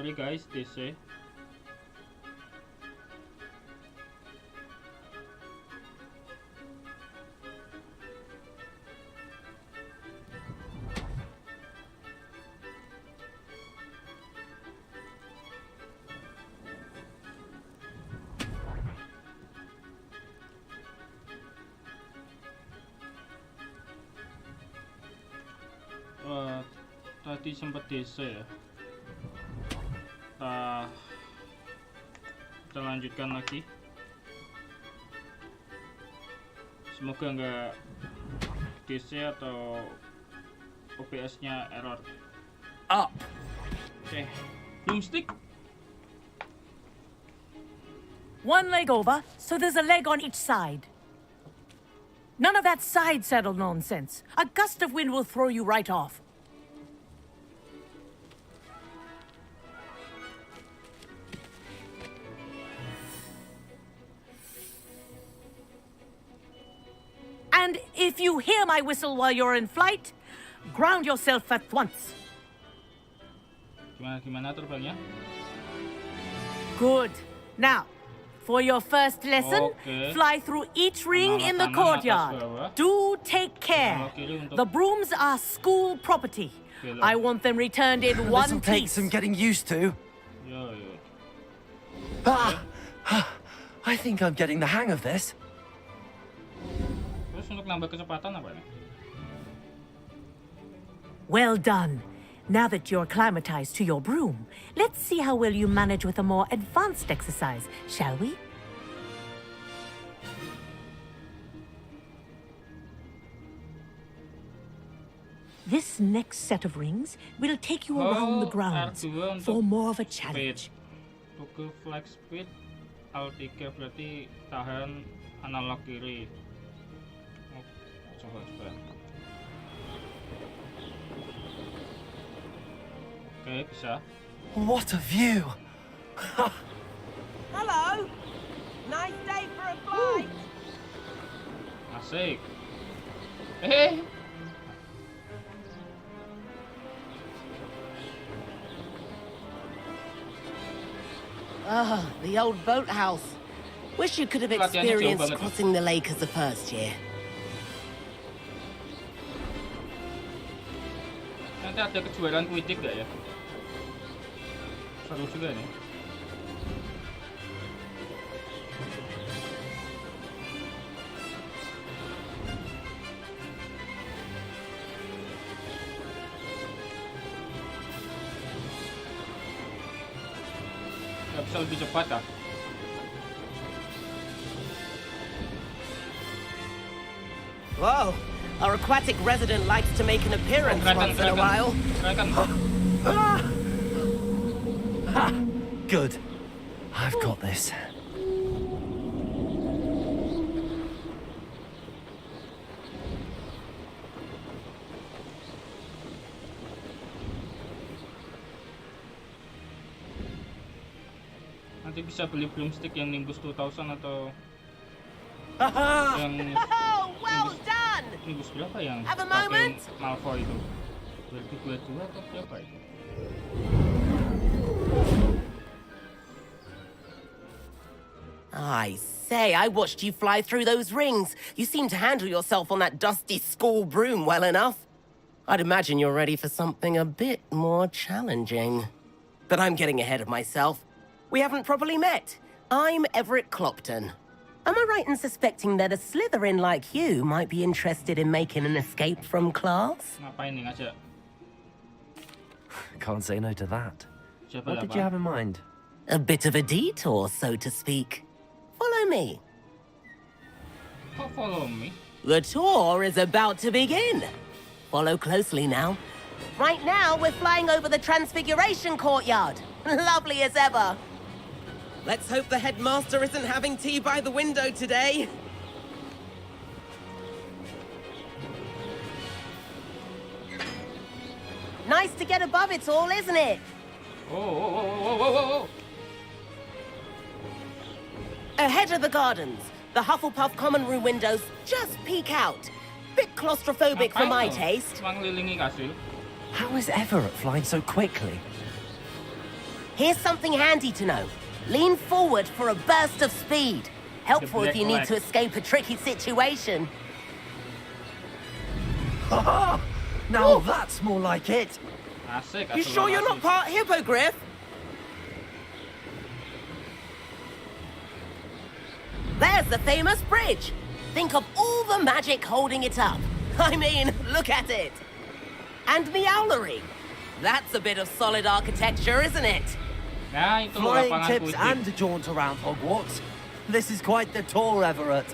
sorry guys, DC. Tadi sempat DC ya. Kita lanjutkan lagi. Semoga nggak DC atau OBS-nya error. Up. Oke, BroomStick. One leg over, so there's a leg on each side. None of that side saddle nonsense. A gust of wind will throw you right off. And if you hear my whistle while you're in flight, ground yourself at once. Gimana terbangnya? Good. Now, for your first lesson, fly through each ring in the courtyard. Do take care. The brooms are school property. I want them returned in one This'll take piece. some getting used to. I think I'm getting the hang of this. Terus untuk nambah kecepatan apa nih? Well done. Now that you're acclimatized to your broom, let's see how well you manage with a more advanced exercise, shall we? This next set of rings will take you around the grounds for more of a challenge. Untuk flag speed, Alt 3 berarti tahan analog kiri. Coba. Oke, bisa. What a view! Hello. Nice day for a flight. Asik. Ah, the old boathouse. Wish you could have experienced crossing the lake as a first year. Nanti ada kejuaraan kuitik gak ya? Seru juga nih. Gak bisa lebih cepat kah? Whoa, our aquatic resident likes to make an appearance once in a while. Good. I've got this. Nanti bisa beli BroomStick yang nimbus 2000 atau yang Well done. nimbus berapa yang Have a pakai moment. Malfoy itu? 2022 atau berapa itu? I say, I watched you fly through those rings. You seem to handle yourself on that dusty school broom well enough. I'd imagine you're ready for something a bit more challenging. But I'm getting ahead of myself. We haven't properly met. I'm Everett Clopton. Am I right in suspecting that a Slytherin like you might be interested in making an escape from class? Ngapain nih ngajak? Can't say no to that. Siapa What lah, did Pak? you have in mind? A bit of a detour, so to speak. Follow me. Kok follow me? The tour is about to begin. Follow closely now. Right now, we're flying over the Transfiguration Courtyard. Lovely as ever. Let's hope the headmaster isn't having tea by the window today. Nice to get above it all, isn't it? Oh. Ahead of the gardens, the Hufflepuff common room windows just peek out. Bit claustrophobic for my taste. Mengelilingi kastil. How is Everett flying so quickly? Here's something handy to know. Lean forward for a burst of speed. Helpful if you need to escape a tricky situation. Now that's more like it. Asik, You sure you're not part hippogriff? There's the famous bridge. Think of all the magic holding it up. I mean, look at it. And Meowlery. That's a bit of solid architecture, isn't it? Nah, itu Flying lapangan tips kucing. and a jaunt around Hogwarts. This is quite the tour, Everett.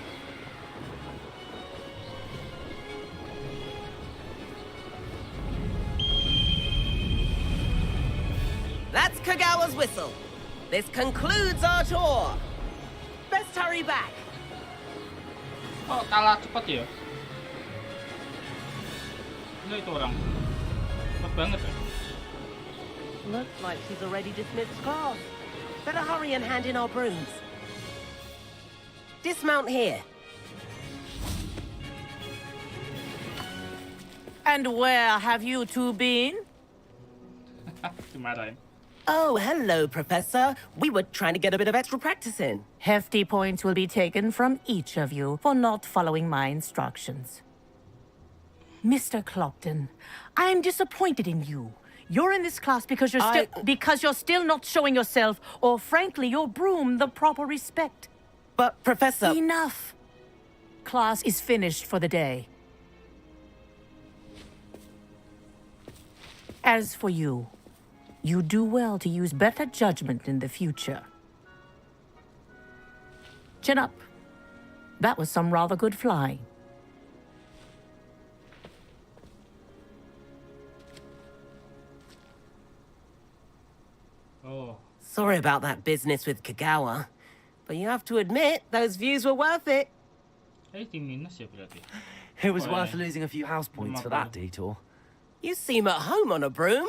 That's Kagawa's whistle. This concludes our tour. Best hurry back. Oh, kalah cepet ya? Enggak itu orang. Cepet banget ya. Looks like she's already dismissed class. Better hurry and hand in our brooms. Dismount here. And where have you two been? Dimarahin. Oh, hello, Professor. We were trying to get a bit of extra practice in. Hefty points will be taken from each of you for not following my instructions. Mr. Clopton, I am disappointed in you. You're in this class because you're still not showing yourself, or frankly, your broom, the proper respect. But, Professor... Enough. Class is finished for the day. As for you, you do well to use better judgment in the future. Chin up. That was some rather good flying. Oh, Sorry about that business with Kagawa. But you have to admit, those views were worth it. tim minus ya berarti. It was Oh, worth yeah. losing a few house points for that detour. You seem at home on a broom.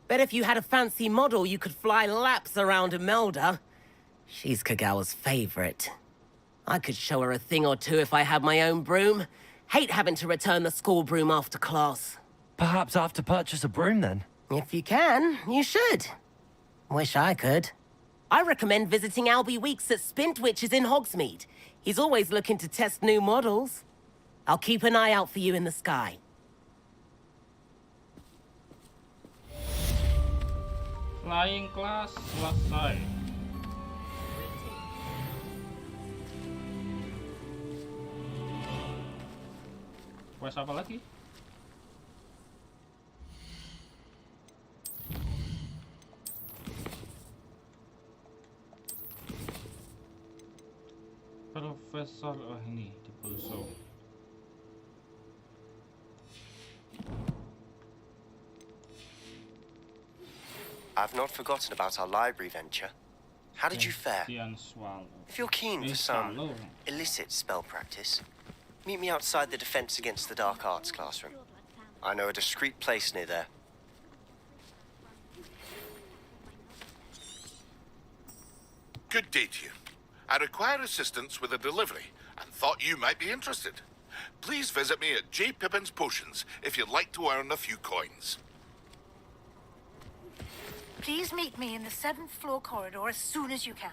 Bet if you had a fancy model, you could fly laps around Imelda. She's Kagawa's favorite. I could show her a thing or two if I had my own broom. Hate having to return the school broom after class. Perhaps I have to purchase a broom then. If you can, you should. Wish I could. I recommend visiting Albie Weeks at Spint, which is in Hogsmeade. He's always looking to test new models. I'll keep an eye out for you in the sky. Flying class selesai. Quest apa lagi? Profesor, oh ini di pulso. I've not forgotten about our library venture. How did you fare? Swallow. If you're keen for some illicit spell practice, meet me outside the Defense Against the Dark Arts classroom. I know a discreet place near there. Good day to you. I require assistance with a delivery and thought you might be interested. Please visit me at J. Pippin's Potions if you'd like to earn a few coins. Please meet me in the 7th floor corridor as soon as you can.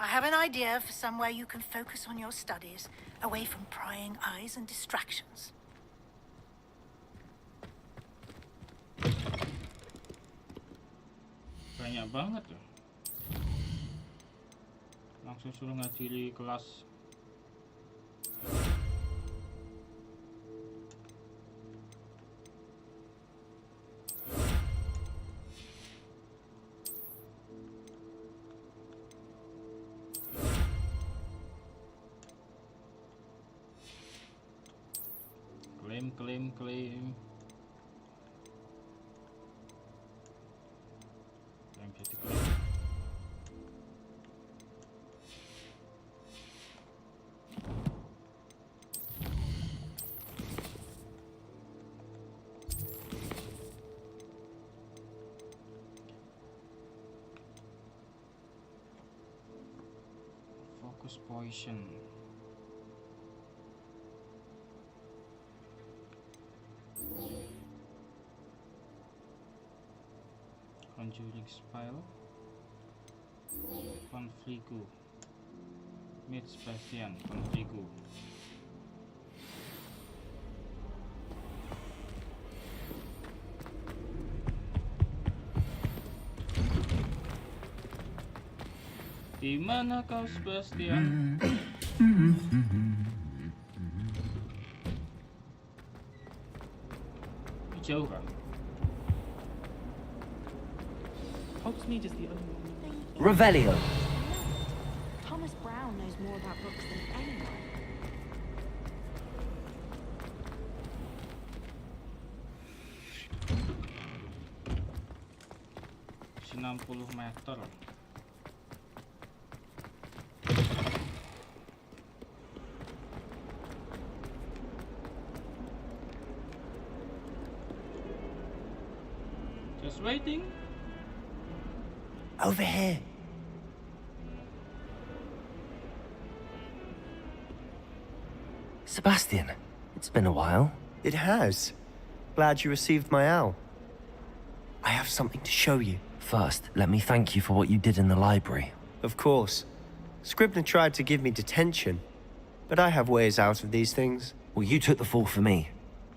I have an idea for somewhere you can focus on your studies, away from prying eyes and distractions. Banyak banget ya. Langsung suruh ngadili kelas. Klaim. Klaim bisa diklaim. Focus poison. Conjuring spell. Konfligu. Meet Sebastian. Konfligu. Di mana kau, Sebastian? Jauh kan? Hogsmeade is the only one. Revelio. Thomas Brown knows more about books than anyone. 60 meter. Just waiting. Over here. Sebastian, it's been a while. It has. Glad you received my owl. I have something to show you. First, let me thank you for what you did in the library. Of course. Scribner tried to give me detention, but I have ways out of these things. Well, you took the fall for me,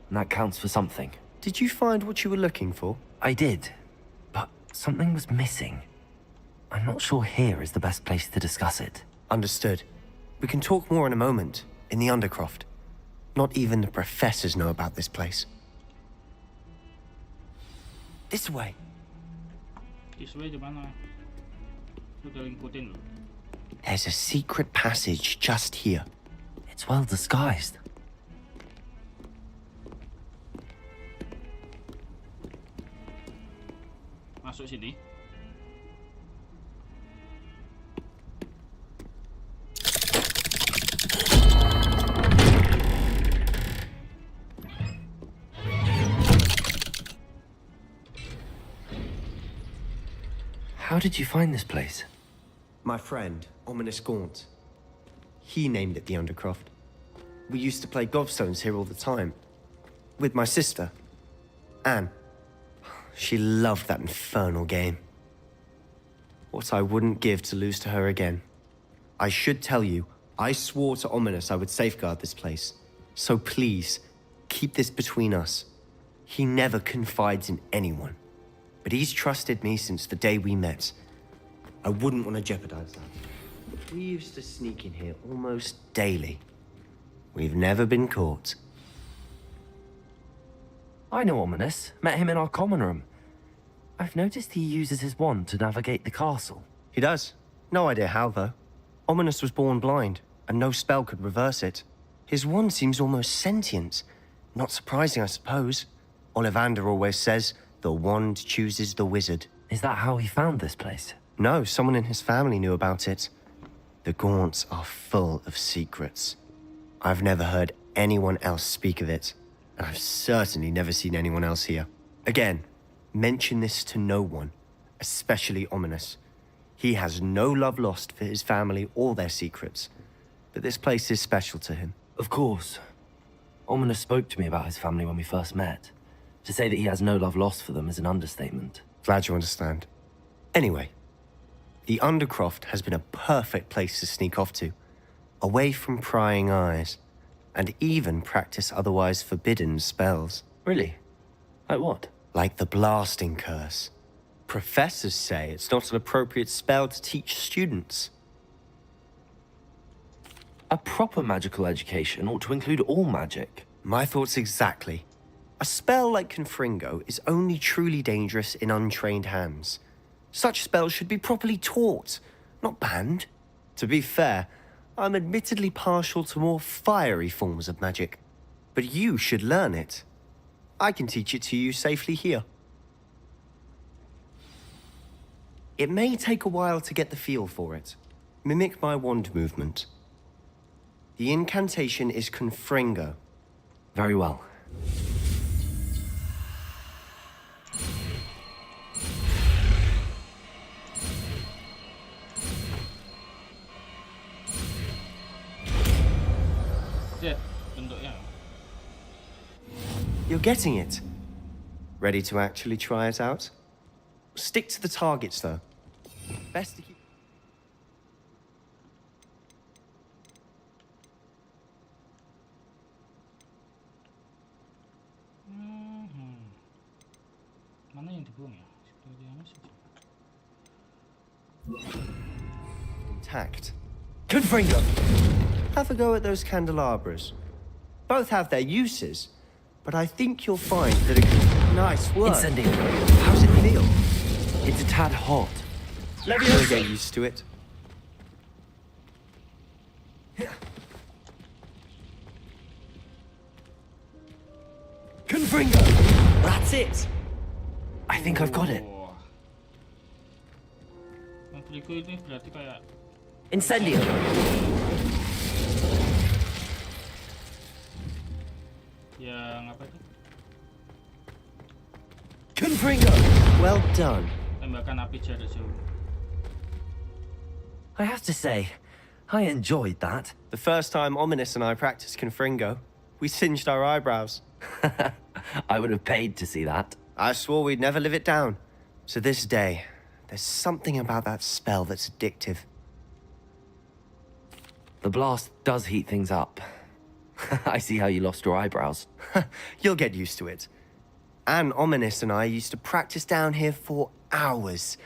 and that counts for something. Did you find what you were looking for? I did, but something was missing. I'm not sure here is the best place to discuss it. Understood. We can talk more in a moment, in the Undercroft. Not even the professors know about this place. This way. This way di mana? Lu udah ngikutin lu. There's a secret passage just here. It's well disguised. Masuk sini. How did you find this place? My friend, Ominous Gaunt. He named it the Undercroft. We used to play gobstones here all the time. With my sister, Anne. She loved that infernal game. What I wouldn't give to lose to her again. I should tell you, I swore to Ominous I would safeguard this place. So please, keep this between us. He never confides in anyone. But he's trusted me since the day we met. I wouldn't want to jeopardize that. We used to sneak in here almost daily. We've never been caught. I know Ominous. Met him in our common room. I've noticed he uses his wand to navigate the castle. He does. No idea how, though. Ominous was born blind, and no spell could reverse it. His wand seems almost sentient. Not surprising, I suppose. Ollivander always says, the wand chooses the wizard. Is that how he found this place? No, someone in his family knew about it. The Gaunts are full of secrets. I've never heard anyone else speak of it, and I've certainly never seen anyone else here. Again, mention this to no one, especially Ominous. He has no love lost for his family or their secrets, but this place is special to him. Of course. Ominous spoke to me about his family when we first met. To say that he has no love lost for them is an understatement. Glad you understand. Anyway, the Undercroft has been a perfect place to sneak off to, away from prying eyes, and even practice otherwise forbidden spells. Really? Like what? Like the blasting curse. Professors say it's not an appropriate spell to teach students. A proper magical education ought to include all magic. My thoughts exactly. A spell like Confringo is only truly dangerous in untrained hands. Such spells should be properly taught, not banned. To be fair, I'm admittedly partial to more fiery forms of magic. But you should learn it. I can teach it to you safely here. It may take a while to get the feel for it. Mimic my wand movement. The incantation is Confringo. Very well. Bentuknya. You're getting it. Ready to actually try it out? Stick to the targets, though. Best to keep... intact. Confringo! Have a go at those candelabras. Both have their uses, but I think you'll find that a nice work. Incendio. How's it feel? It's a tad hot. You'll get used to it. Confringo! That's it! I think I've got it. Confringo ini berarti kayak Incendio! yang apa itu? Confringo! Well done. Tembakan api jarak jauh. I have to say, I enjoyed that. The first time Ominous and I practiced Confringo, we singed our eyebrows. I would have paid to see that. I swore we'd never live it down. To this day, there's something about that spell that's addictive. The blast does heat things up. I see how you lost your eyebrows. You'll get used to it. Anne, Ominous and I used to practice down here for hours.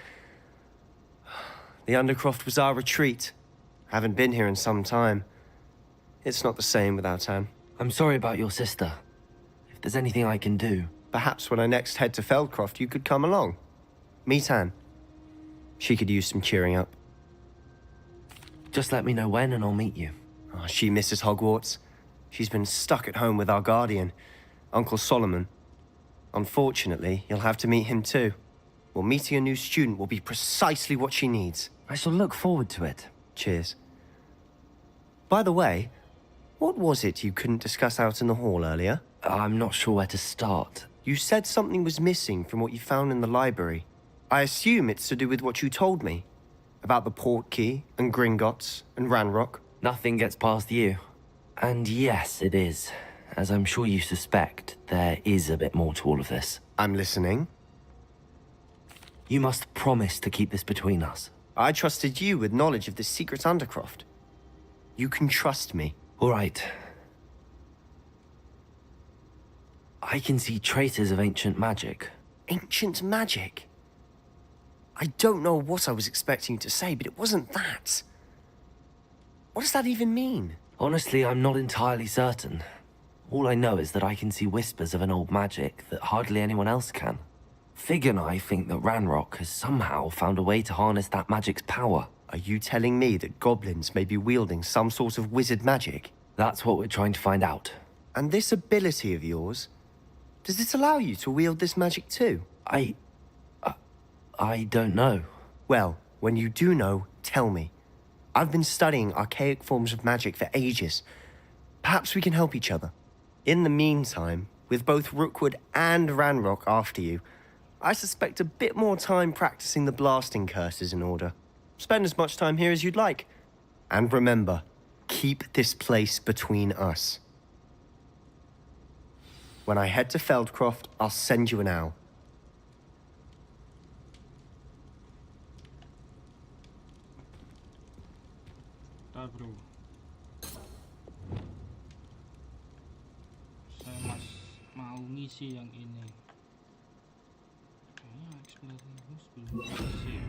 The Undercroft was our retreat. Haven't been here in some time. It's not the same without Anne. I'm sorry about your sister. If there's anything I can do... Perhaps when I next head to Feldcroft, you could come along. Meet Anne. She could use some cheering up. Just let me know when and I'll meet you. Oh, she misses Hogwarts. She's been stuck at home with our guardian, Uncle Solomon. Unfortunately, you'll have to meet him too. Well, meeting a new student will be precisely what she needs. I shall look forward to it. Cheers. By the way, what was it you couldn't discuss out in the hall earlier? I'm not sure where to start. You said something was missing from what you found in the library. I assume it's to do with what you told me. About the Portkey, and Gringotts, and Ranrock. Nothing gets past you. And yes, it is. As I'm sure you suspect, there is a bit more to all of this. I'm listening. You must promise to keep this between us. I trusted you with knowledge of the secret Undercroft. You can trust me. All right. I can see traces of ancient magic. Ancient magic? I don't know what I was expecting you to say, but it wasn't that. What does that even mean? Honestly, I'm not entirely certain. All I know is that I can see whispers of an old magic that hardly anyone else can. Fig and I think that Ranrock has somehow found a way to harness that magic's power. Are you telling me that goblins may be wielding some sort of wizard magic? That's what we're trying to find out. And this ability of yours, does it allow you to wield this magic too? I don't know. Well, when you do know, tell me. I've been studying archaic forms of magic for ages. Perhaps we can help each other. In the meantime, with both Rookwood and Ranrock after you, I suspect a bit more time practicing the blasting curse is in order. Spend as much time here as you'd like. And remember, keep this place between us. When I head to Feldcroft, I'll send you an owl. Bro. Saya mau ngisi yang ini. Kayaknya eksperimen belum berhasil.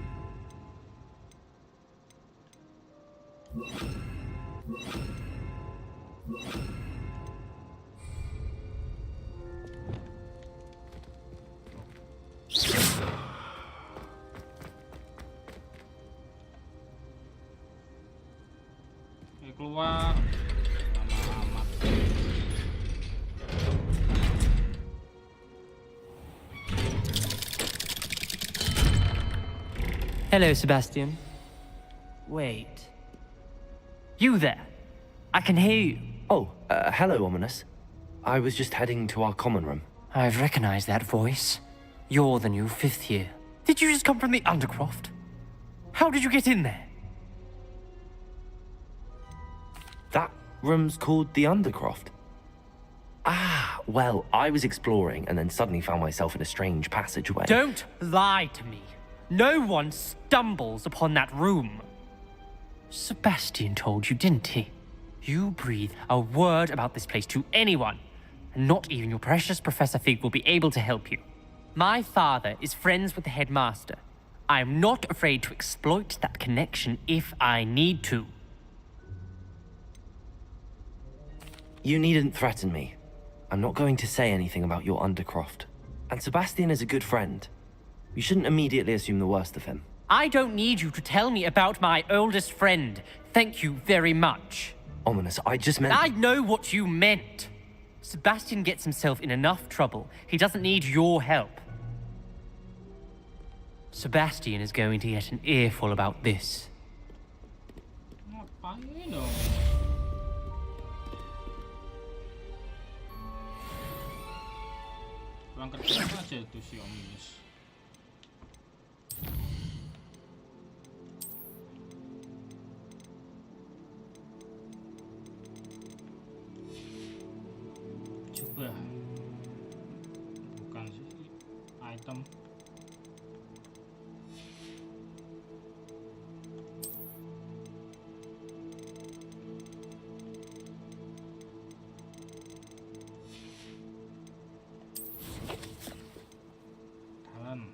Keluar lama amat. Hello, Sebastian. Wait. You there? I can hear you. Oh, hello, Ominous. I was just heading to our common room. I've recognized that voice. You're the new 5th year. Did you just come from the Undercroft? How did you get in there? That room's called the Undercroft. Ah, well, I was exploring and then suddenly found myself in a strange passageway. Don't lie to me. No one stumbles upon that room. Sebastian told you, didn't he? You breathe a word about this place to anyone, and not even your precious Professor Fig will be able to help you. My father is friends with the headmaster. I'm not afraid to exploit that connection if I need to. You needn't threaten me. I'm not going to say anything about your Undercroft. And Sebastian is a good friend. You shouldn't immediately assume the worst of him. I don't need you to tell me about my oldest friend. Thank you very much. Ominous, I just meant... I know what you meant. Sebastian gets himself in enough trouble. He doesn't need your help. Sebastian is going to get an earful about this. Ngapain dong? Pulang kerja aja tuh si Ominous. Coba. Bukan sih item. Talent.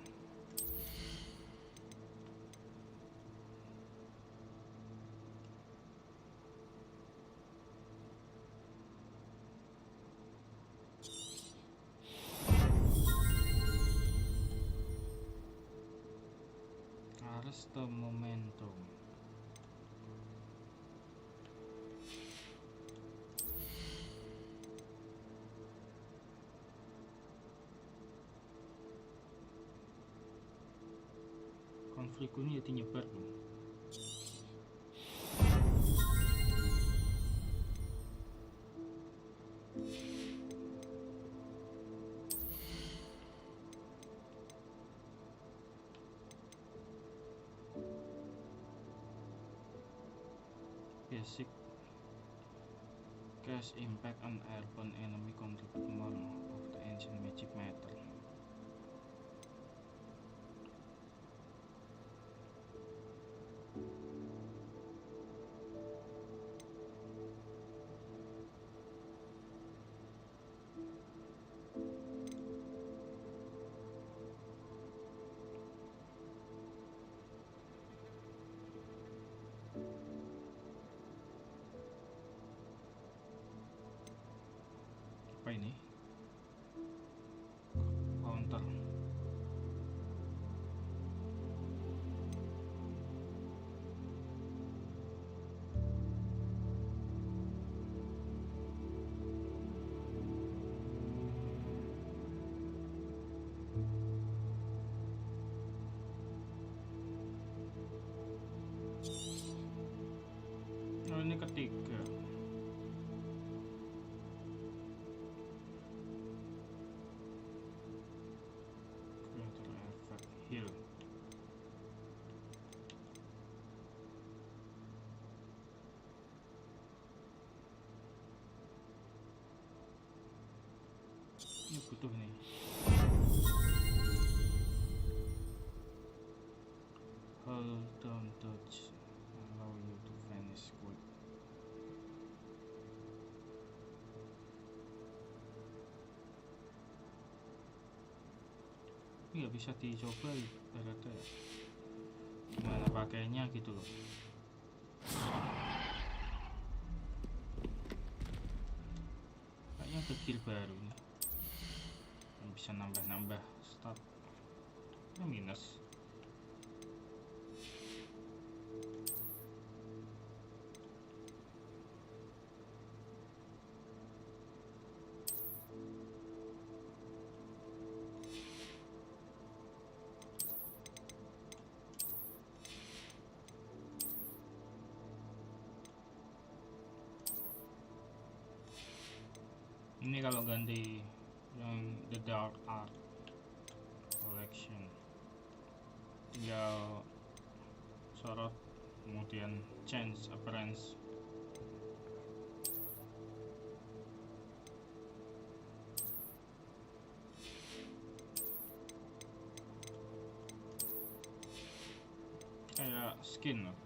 Arrest the momentum. Konflik ini jadi nyebar loh. Basic cast impact on airborne enemy contribute more of the ancient magic matter. Apa ini? Counter. Oh, ini ketiga. Heal. Ini butuh nih. Hold down touch allow you to vanish quick. Nggak bisa dicoba ibaratnya gimana pakainya gitu loh. Kayaknya kecil baru nih yang bisa nambah-nambah stat minus. Ini kalau ganti yang The Dark Art Collection tinggal sorot kemudian change appearance. Kayak skin loh.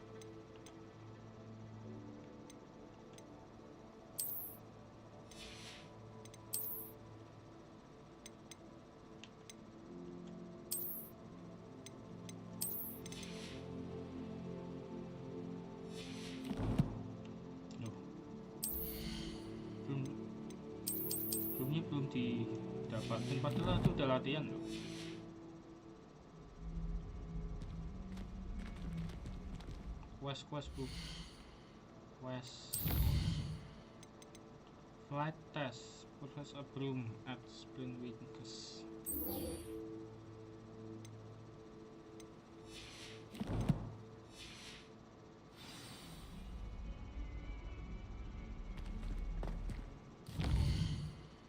didapatin padahal itu udah latihan loh. Quest book. Quest. Flight test. Purchase a broom at Spring Wings.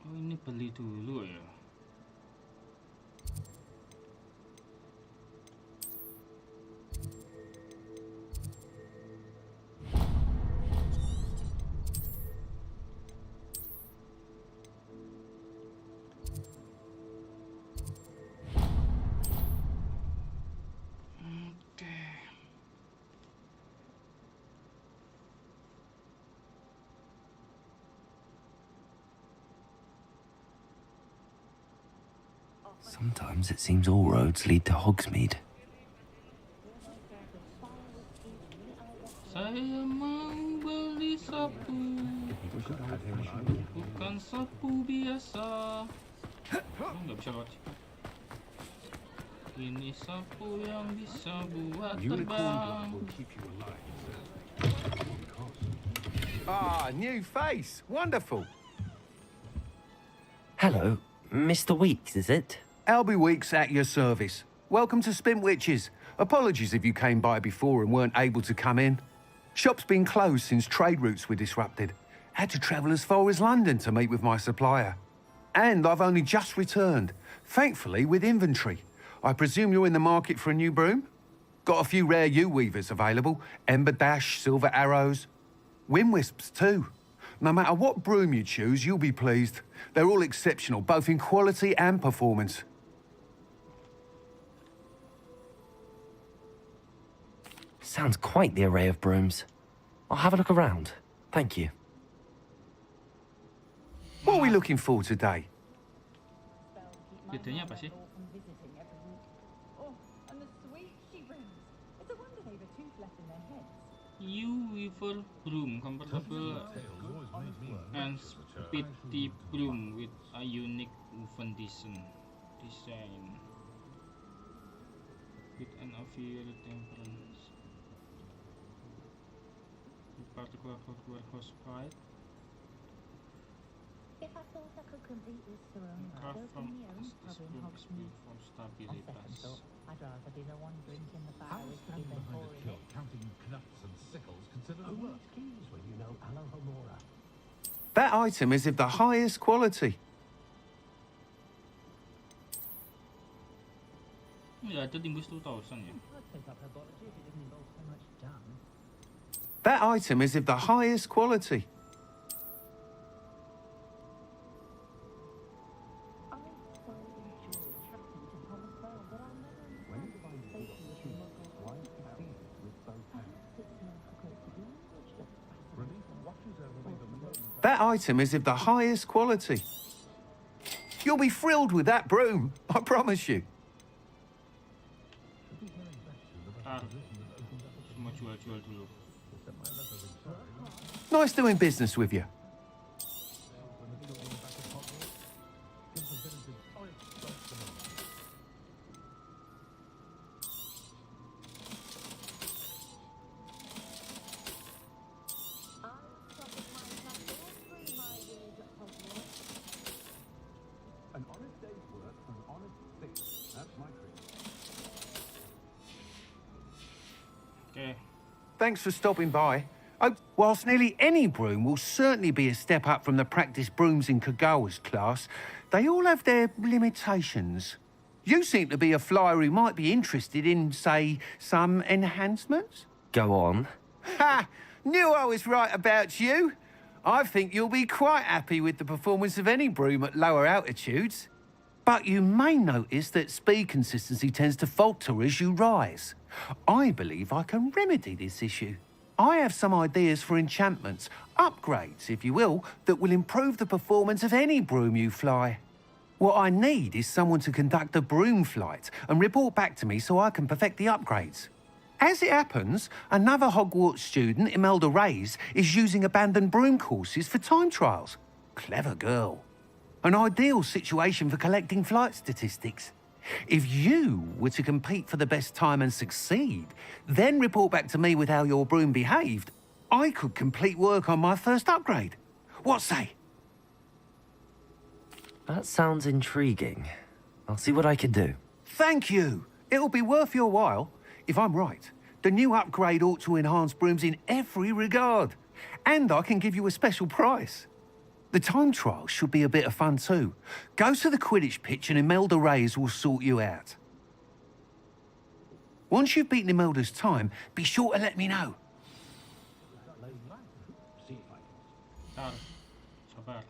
Oh, ini beli dulu ya. Sometimes it seems all roads lead to Hogsmeade. Saya mau beli sapu, bukan sapu biasa. Oh, nggak bisa lewat sini. Ini sapu yang bisa buat terbang. Ah, new face. Wonderful. Hello, Mr. Weeks, is it? Albie Weeks at your service. Welcome to Spintwitches. Apologies if you came by before and weren't able to come in. Shop's been closed since trade routes were disrupted. Had to travel as far as London to meet with my supplier. And I've only just returned, thankfully with inventory. I presume you're in the market for a new broom? Got a few rare U-weavers available. Ember Dash, Silver Arrows. Wind Wisps too. No matter what broom you choose, you'll be pleased. They're all exceptional, both in quality and performance. Sounds quite the array of brooms. I'll have a look around. Thank you. What are we looking for today? Bedanya apa sih? U-weaver broom, comfortable and speedy broom with a unique woven design. With an obvious temperance. In particular for house pride. If I thought I could complete this throne, I don't think the own probably hogs me. For stabilitas. I'd rather be the one drinking the fire whiskey than pouring it. Counting knuts and sickles considered work. When you know Alohomora. That item is of the highest quality. Ya, ada timbus 2000 ya. That item is of the highest quality. That item is of the highest quality. You'll be thrilled with that broom, I promise you. Semua jual-jual dulu. Nice doing business with you. An honest day's work for an honest thing. That's my creed. Okay. Thanks for stopping by. Oh, whilst nearly any broom will certainly be a step up from the practice brooms in Kagawa's class, they all have their limitations. You seem to be a flyer who might be interested in, say, some enhancements? Go on. Ha! Knew I was right about you. I think you'll be quite happy with the performance of any broom at lower altitudes. But you may notice that speed consistency tends to falter as you rise. I believe I can remedy this issue. I have some ideas for enchantments, upgrades, if you will, that will improve the performance of any broom you fly. What I need is someone to conduct a broom flight and report back to me so I can perfect the upgrades. As it happens, another Hogwarts student, Imelda Reyes, is using abandoned broom courses for time trials. Clever girl. An ideal situation for collecting flight statistics. If you were to compete for the best time and succeed, then report back to me with how your broom behaved, I could complete work on my first upgrade. What say? That sounds intriguing. I'll see what I can do. Thank you. It'll be worth your while. If I'm right, the new upgrade ought to enhance brooms in every regard. And I can give you a special price. The time trial should be a bit of fun too. Go to the Quidditch pitch and Imelda Reyes will sort you out. Once you've beaten Imelda's time, be sure to let me know. Bentar, sabar.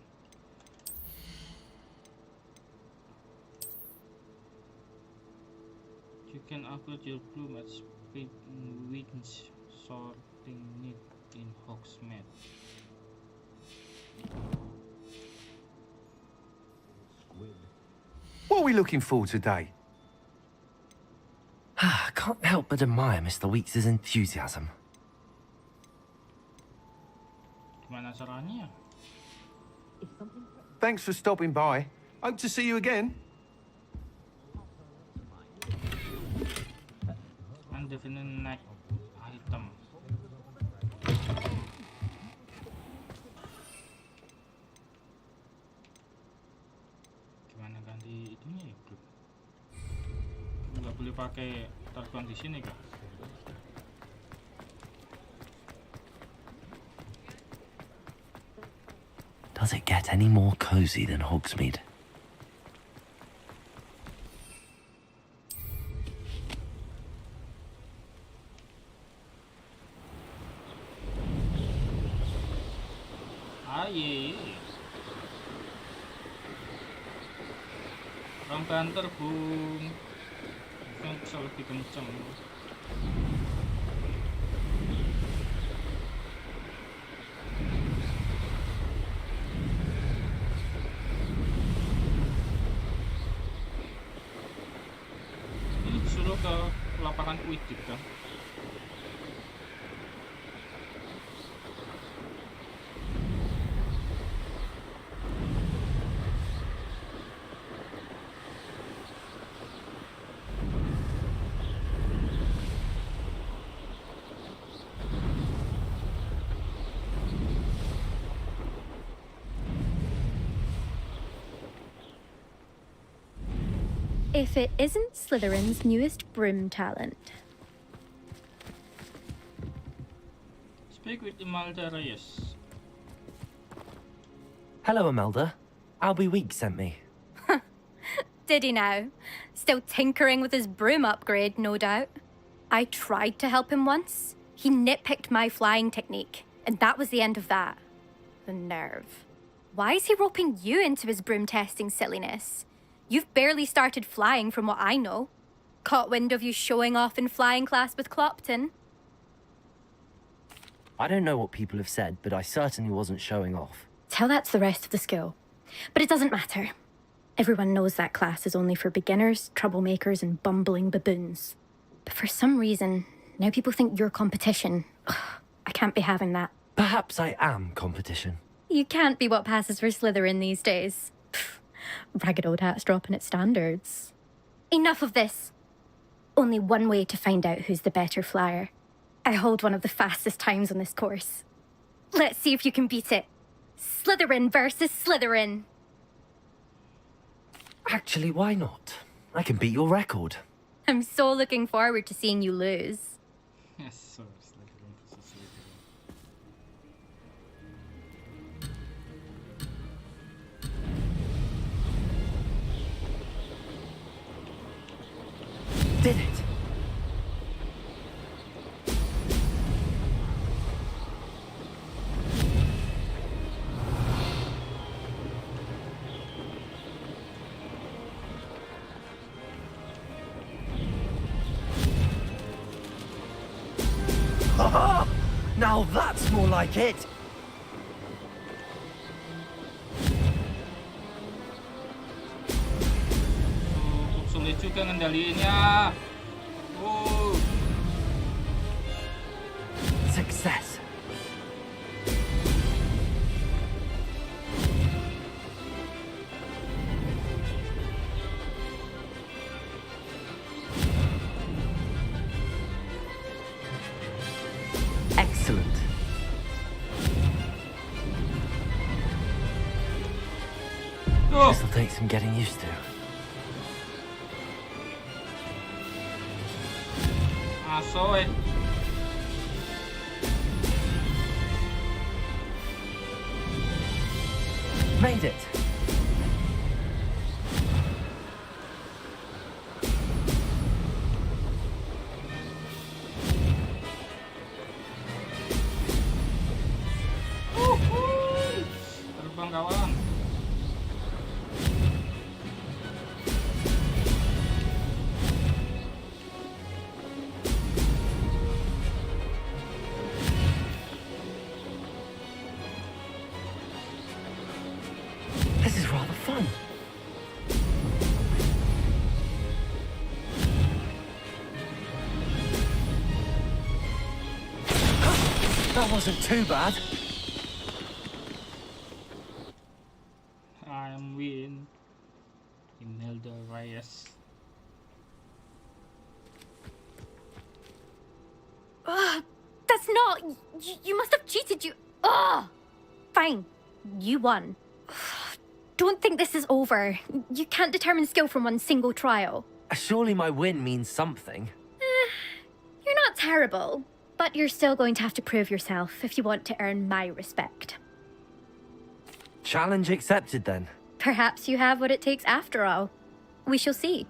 You can upload your broom at speed with sorting it in Hogsmeade. What are we looking for today? Can't help but admire Mr. Weeks' enthusiasm. Gimana caranya? Thanks for stopping by. Hope to see you again. Undefined next item. Gimana ganti itunya ya, bro? Nggak boleh pakai terbang di sini kah? Does it get any more cozy than Hogsmeade? Aye. Orang banter, Bung. Mungkin bisa lebih kenceng. Ini disuruh ke lapangan Quidditch kan? If it isn't Slytherin's newest broom talent. Speak with Imelda Reyes. Hello, Imelda. Albie Weeks sent me. Did he now? Still tinkering with his broom upgrade, no doubt. I tried to help him once. He nitpicked my flying technique, and that was the end of that. The nerve. Why is he roping you into his broom testing silliness? You've barely started flying from what I know. Caught wind of you showing off in flying class with Clopton. I don't know what people have said, but I certainly wasn't showing off. Tell that to the rest of the school. But it doesn't matter. Everyone knows that class is only for beginners, troublemakers, and bumbling baboons. But for some reason, now people think you're competition. Ugh, I can't be having that. Perhaps I am competition. You can't be what passes for Slytherin these days. Ragged old hat's dropping its standards. Enough of this. Only one way to find out who's the better flyer. I hold one of the fastest times on this course. Let's see if you can beat it. Slytherin versus Slytherin. Actually, why not? I can beat your record. I'm so looking forward to seeing you lose. Yes, so Slytherin versus Slytherin. Did it! Now that's more like it! Sulit juga ngendaliinnya. Success. take some getting used to. I saw it. Made it! Terbang kawan. This is rather fun. That wasn't too bad. I'm win. Imelda Reyes. That's not... You must have cheated, you... Ugh! Fine. You won. Don't think this is over. You can't determine skill from one single trial. Surely my win means something. You're not terrible, but you're still going to have to prove yourself if you want to earn my respect. Challenge accepted then. Perhaps you have what it takes after all. We shall see.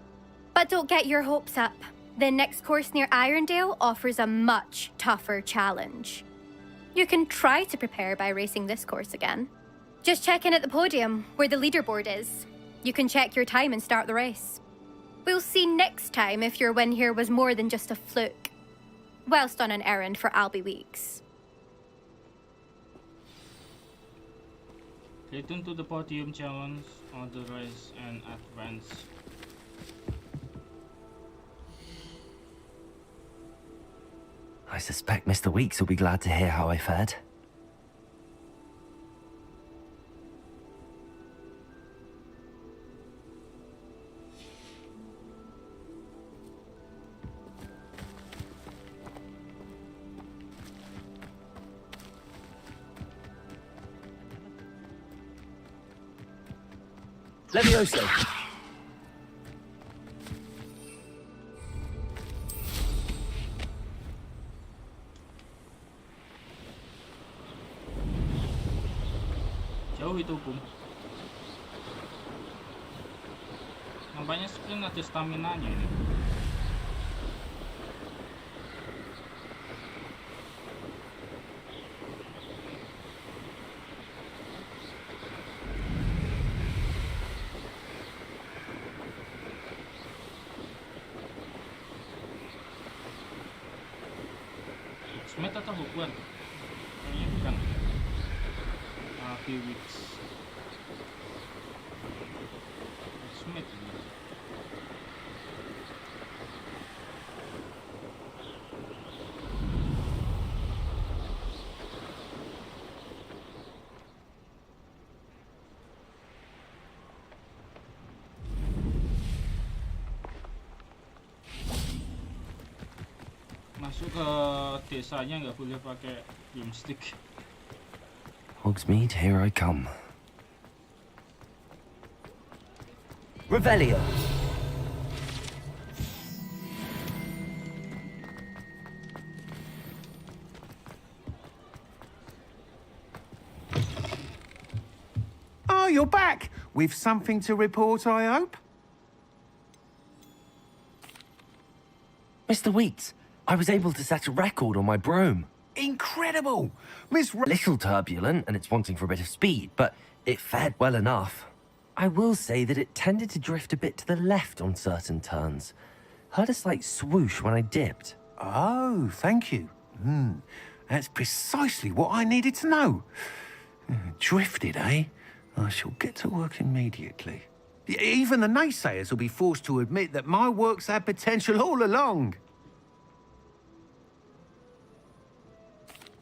But don't get your hopes up. The next course near Irondale offers a much tougher challenge. You can try to prepare by racing this course again. Just check in at the podium, where the leaderboard is. You can check your time and start the race. We'll see next time if your win here was more than just a fluke. Whilst on an errand for Albie Weeks. Return to the podium challenge on the race and advance. I suspect Mr. Weeks will be glad to hear how I fared. Levioso. Jauh itu, Bung. Nampaknya sprint ada stamina-nya ini. Semata atau Hogwart? Kayaknya bukan. Few weeks. Smith. Masuk ke desanya nggak boleh pakai BroomStick. Hogsmeade, here I come. Revelio. Oh, you're back! With something to report, I hope? Mr. Weeks, I was able to set a record on my broom. Incredible! Little turbulent, and it's wanting for a bit of speed, but it fared well enough. I will say that it tended to drift a bit to the left on certain turns. Heard a slight swoosh when I dipped. Oh, thank you. That's precisely what I needed to know. Drifted, eh? I shall get to work immediately. Even the naysayers will be forced to admit that my work's had potential all along.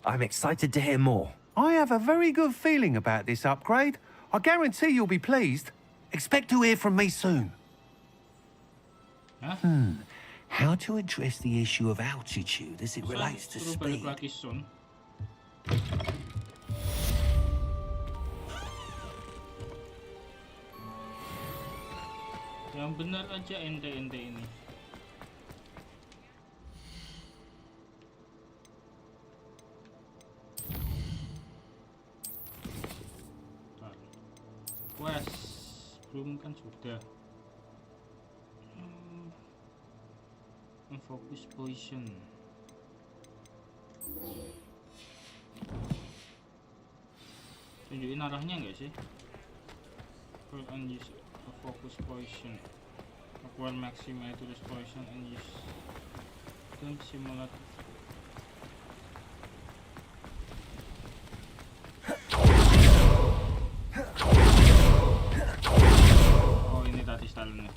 I'm excited to hear more. I have a very good feeling about this upgrade. I guarantee you'll be pleased. Expect to hear from me soon. Huh? How to address the issue of altitude as it relates to speed. Yang benar aja ente-ente ini. Quest belum kan sudah. Focus position. Tunjukin arahnya nggak sih? Put and use a focus position. Acquire maximize to this position and use don't simulate. Oh, ini tadi stylenya.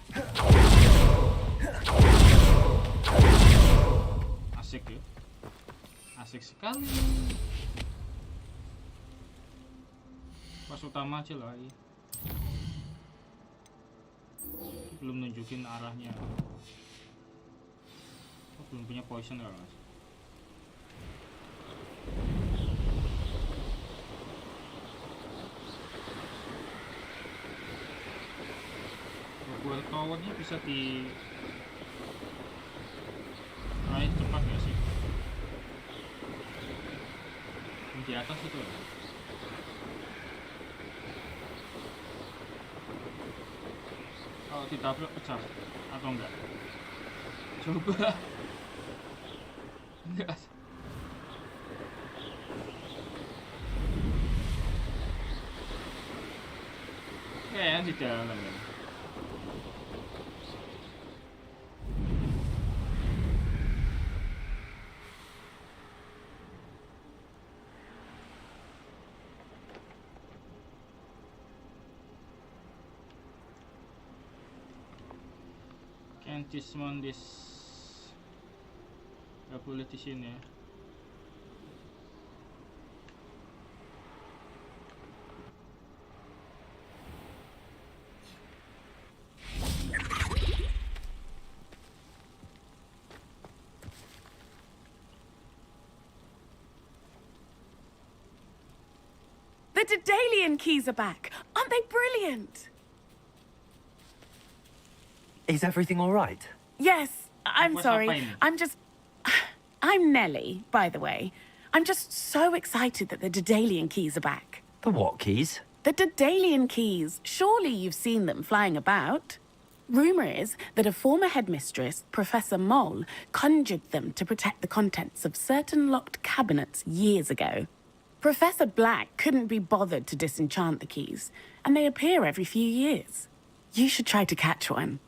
Asik ya, asik sekali. Pas utama aja lah ya. Belum nunjukin arahnya. Oh, belum punya poison ya mas. Buat towernya bisa di raih cepat gak sih? Di atas itu ya? Kalau ditabrak pecah atau enggak? Coba. Enggak. Kayaknya di dalam ya. This gak boleh di sini ya. The Daedalian keys are back. Aren't they brilliant? Is everything all right? Yes, I'm sorry. I'm Nelly, by the way. I'm just so excited that the Daedalian keys are back. The what keys? The Daedalian keys. Surely you've seen them flying about. Rumour is that a former headmistress, Professor Moll, conjured them to protect the contents of certain locked cabinets years ago. Professor Black couldn't be bothered to disenchant the keys, and they appear every few years. You should try to catch one.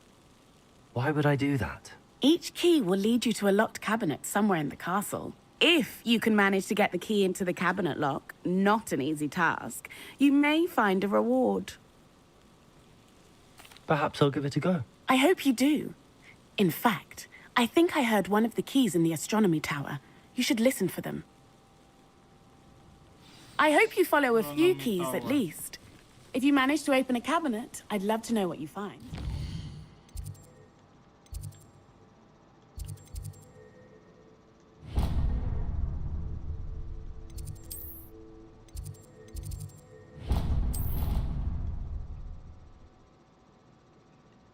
Why would I do that? Each key will lead you to a locked cabinet somewhere in the castle. If you can manage to get the key into the cabinet lock, not an easy task, you may find a reward. Perhaps I'll give it a go. I hope you do. In fact, I think I heard one of the keys in the astronomy tower. You should listen for them. I hope you follow a few keys at least. If you manage to open a cabinet, I'd love to know what you find.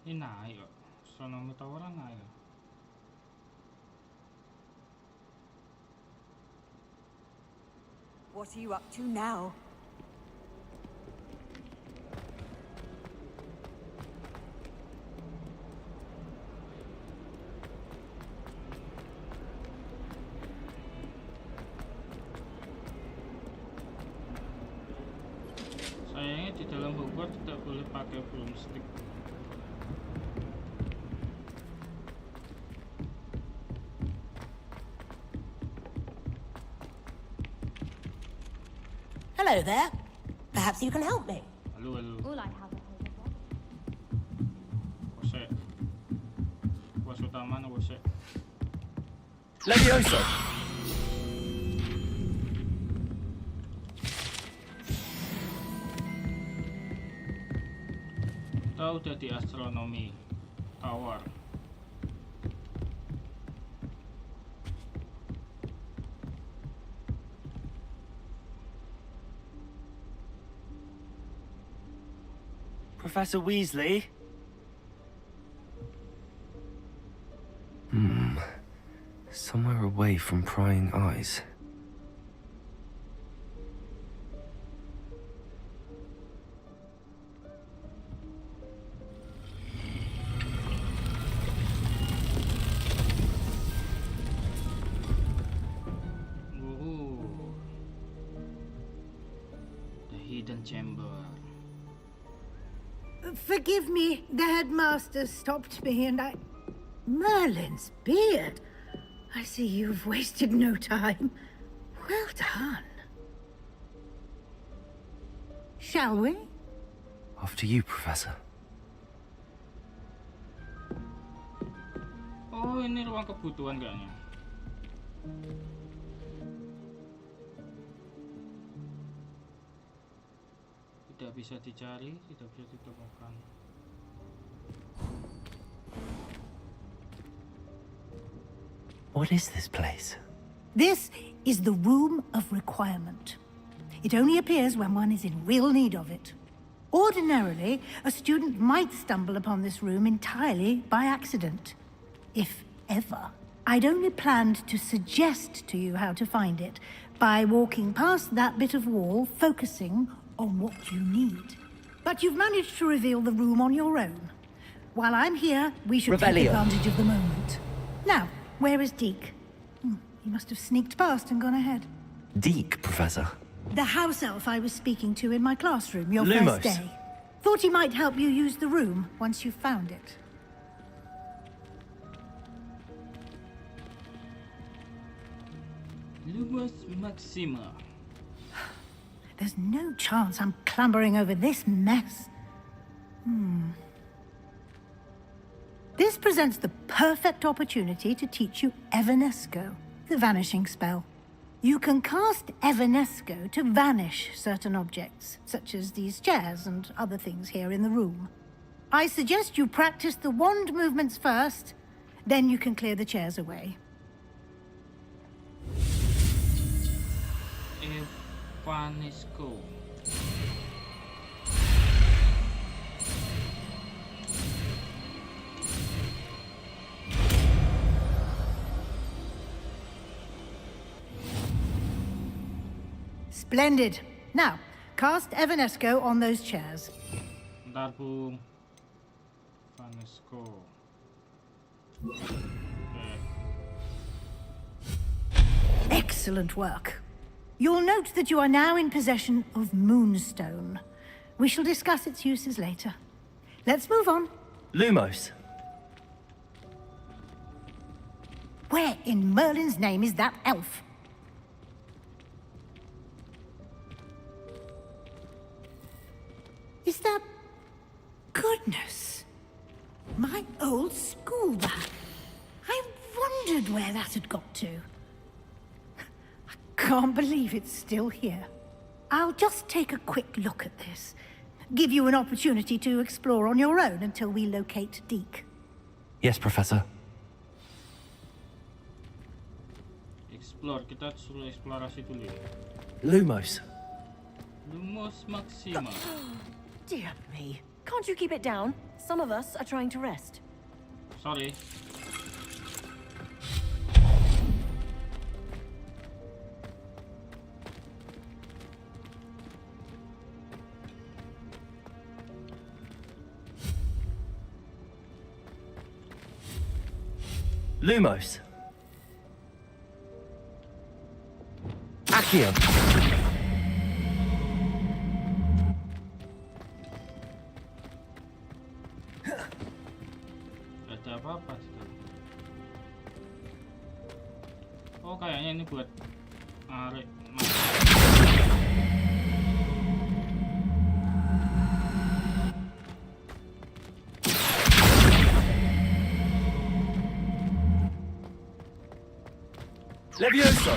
Ini naik kok, astronomi tower naik. What are you up to now? Sayangnya di dalam Hogwart tidak boleh pakai BroomStick. Hello there. Perhaps you can help me. Halo, halo. All I have Wosek. Was utama na wosek. Levioso! Kita udah di astronomi tower. Professor Weasley? away from prying eyes. The hidden chamber. Forgive me, the headmaster stopped me and I... Merlin's beard. I see you've wasted no time. Well done. Shall we? After you, Professor. Oh, ini ruang kebutuhan kayaknya. Tidak bisa dicari, tidak bisa ditemukan. What is this place? This is the Room of Requirement. It only appears when one is in real need of it. Ordinarily, a student might stumble upon this room entirely by accident. If ever. I'd only planned to suggest to you how to find it by walking past that bit of wall, focusing on what you need. But you've managed to reveal the room on your own. While I'm here, we should take advantage of the moment. Now, where is Deke? He must have sneaked past and gone ahead. Deke, Professor. The house elf I was speaking to in my classroom your Lumos. first day. Thought he might help you use the room once you've found it. Lumos Maxima. There's no chance I'm clambering over this mess. This presents the perfect opportunity to teach you Evanesco, the vanishing spell. You can cast Evanesco to vanish certain objects, such as these chairs and other things here in the room. I suggest you practice the wand movements first, then you can clear the chairs away. Evanesco. Splendid. Now, cast Evanesco on those chairs. Bentar, Bung. Evanesco. Excellent work. You'll note that you are now in possession of Moonstone. We shall discuss its uses later. Let's move on. Lumos. Where in Merlin's name is that elf? Is that... Goodness. My old school bag. I wondered where that had got to. I can't believe it's still here. I'll just take a quick look at this. Give you an opportunity to explore on your own until we locate Deke. Yes, Professor. Explore, kita suruh eksplorasi dulu ya. Lumos. Lumos Maxima. Dear me. Can't you keep it down? Some of us are trying to rest. Sorry. Lumos. Accio. Ada apa-apa situ. Oh, kayaknya ini buat narik. Levioso.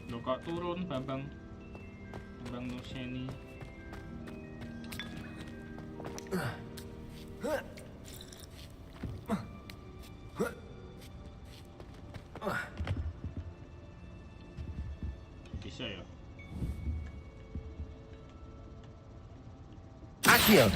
Lo kok turun, Bambang Nuseni. bisa ya? Accio!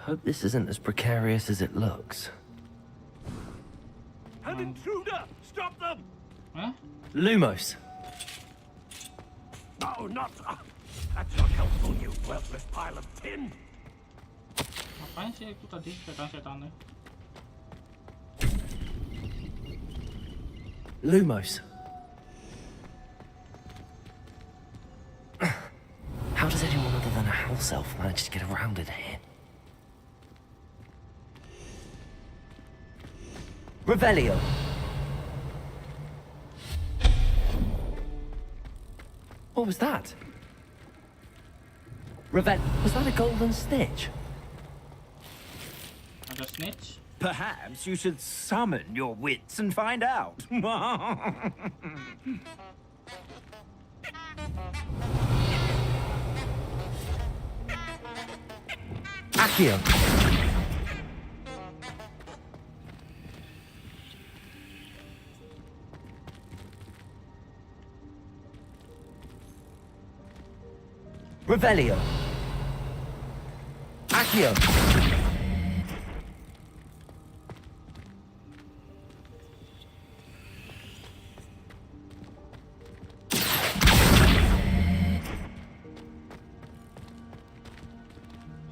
Hope this isn't as precarious as it looks. An intruder! Stop them! Huh? Lumos! No, not... that's not helpful, you worthless pile of tin! Ngapain sih itu tadi setan-setannya? Lumos. How does anyone other than a house elf manage to get around in here? Revelio. What was that? Was that a golden snitch? Ada snitch? Perhaps you should summon your wits and find out. Accio. Revelio. Accio.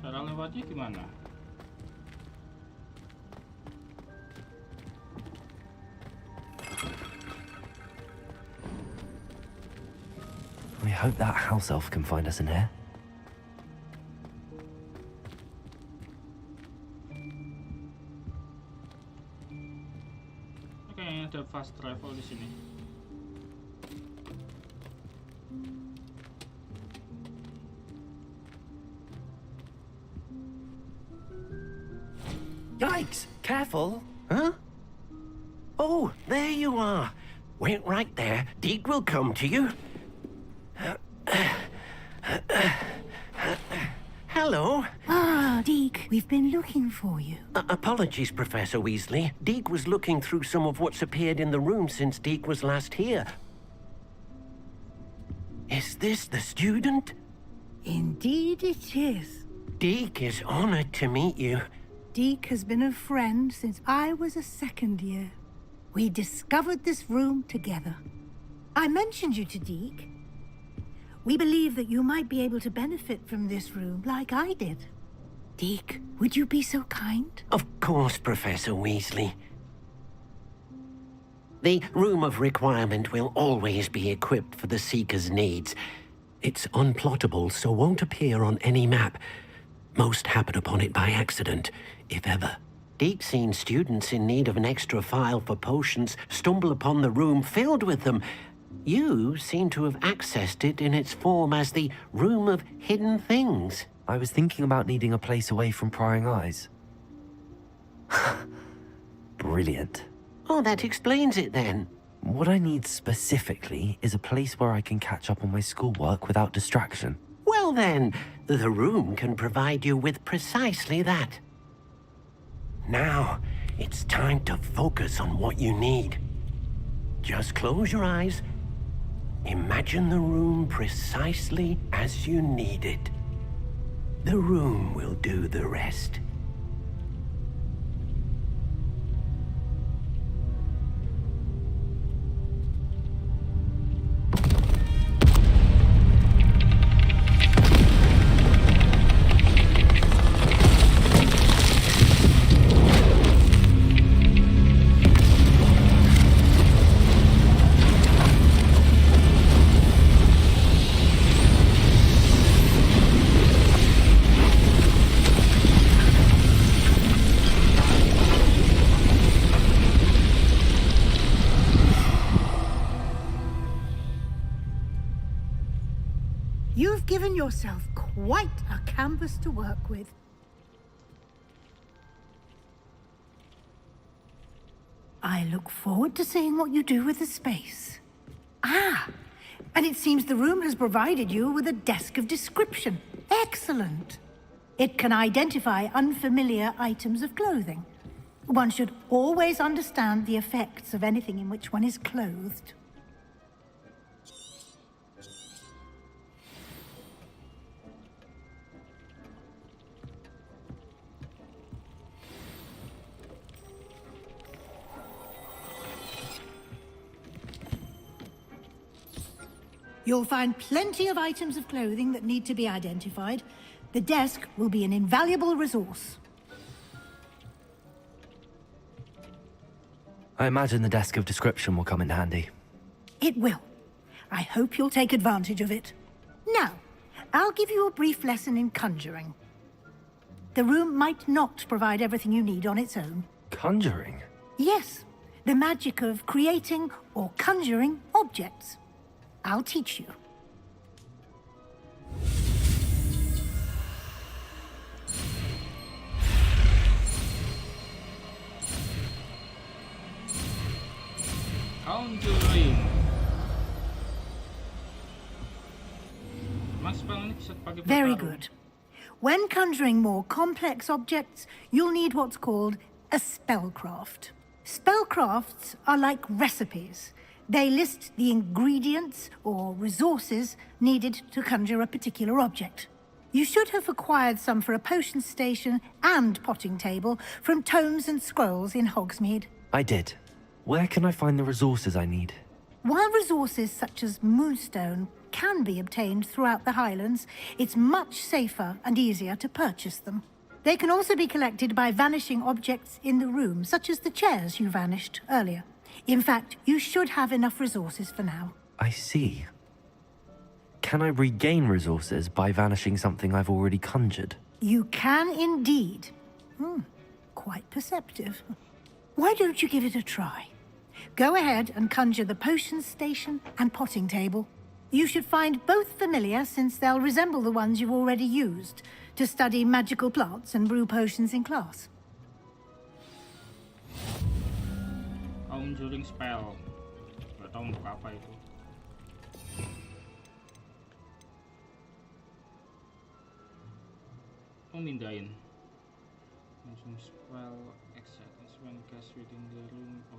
Cara lewatnya gimana? We hope that house elf can find us in here. Kayaknya ada fast travel di sini. Yikes! Careful! Huh? Oh, there you are. Wait right there. Deke will come to you. Hello. Ah, Deke, we've been looking for you. Apologies, Professor Weasley. Deke was looking through some of what's appeared in the room since Deke was last here. Is this the student? Indeed it is. Deke is honored to meet you. Deke has been a friend since I was a second year. We discovered this room together. I mentioned you to Deke. We believe that you might be able to benefit from this room like I did. Deke, would you be so kind? Of course, Professor Weasley. The Room of Requirement will always be equipped for the Seeker's needs. It's unplottable, so won't appear on any map. Most happen upon it by accident, if ever. Deke's seen students in need of an extra file for potions stumble upon the room filled with them. You seem to have accessed it in its form as the Room of Hidden Things. I was thinking about needing a place away from prying eyes. Brilliant. Oh, that explains it then. What I need specifically is a place where I can catch up on my schoolwork without distraction. Well then, the room can provide you with precisely that. Now, it's time to focus on what you need. Just close your eyes. Imagine the room precisely as you need it. The room will do the rest. You've given yourself quite a canvas to work with. I look forward to seeing what you do with the space. Ah, and it seems the room has provided you with a desk of description. Excellent. It can identify unfamiliar items of clothing. One should always understand the effects of anything in which one is clothed. You'll find plenty of items of clothing that need to be identified. The desk will be an invaluable resource. I imagine the desk of description will come in handy. It will. I hope you'll take advantage of it. Now, I'll give you a brief lesson in conjuring. The room might not provide everything you need on its own. Conjuring? Yes, the magic of creating or conjuring objects. I'll teach you. Conjuring. Very good. When conjuring more complex objects, you'll need what's called a spellcraft. Spellcrafts are like recipes. They list the ingredients or resources needed to conjure a particular object. You should have acquired some for a potion station and potting table from tomes and scrolls in Hogsmeade. I did. Where can I find the resources I need? While resources such as moonstone can be obtained throughout the Highlands, it's much safer and easier to purchase them. They can also be collected by vanishing objects in the room, such as the chairs you vanished earlier. In fact, you should have enough resources for now. I see. Can I regain resources by vanishing something I've already conjured? You can indeed. Quite perceptive. Why don't you give it a try? Go ahead and conjure the potion station and potting table. You should find both familiar, since they'll resemble the ones you've already used to study magical plants and brew potions in class. Conjuring spell. Gak tahu untuk apa itu. Mindahin. Conjuring spell acceptance when cast within the room of.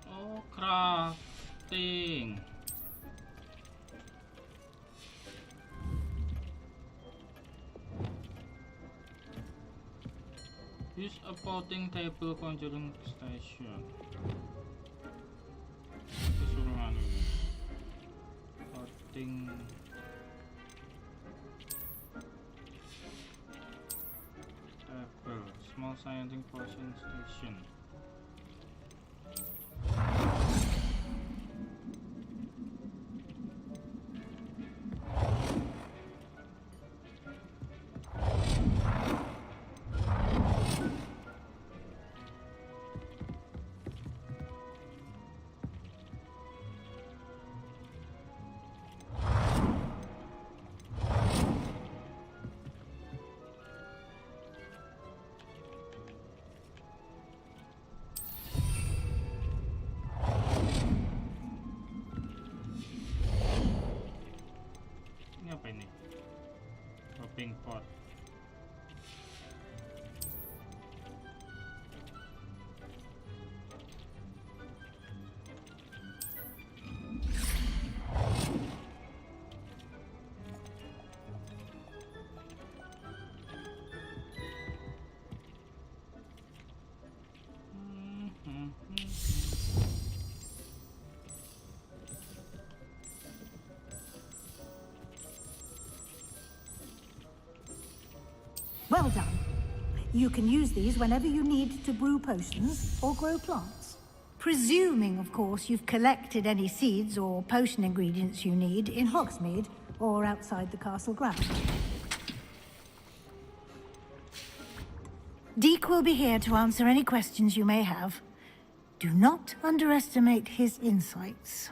Oh, crafting. Use a potting table conjuring station. Keseluruhan ini. Potting table, small scientific potion station. Ini apa ini? Hopping pot. Well done. You can use these whenever you need to brew potions or grow plants. Presuming, of course, you've collected any seeds or potion ingredients you need in Hogsmeade or outside the castle grounds. Deke will be here to answer any questions you may have. Do not underestimate his insights.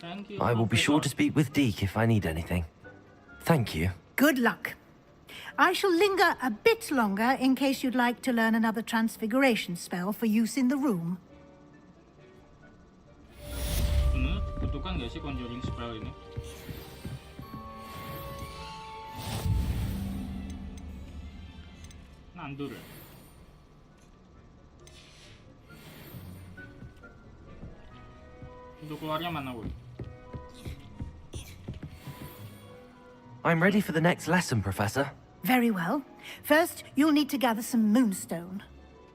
Thank you, I will be sure to speak with Deke if I need anything. Thank you. Good luck. I shall linger a bit longer in case you'd like to learn another transfiguration spell for use in the room. Butuhkan nggak sih conjuring spell ini? Nandur ya? Untuk keluarnya mana, Woy? I'm ready for the next lesson, Professor. Very well. First, you'll need to gather some moonstone.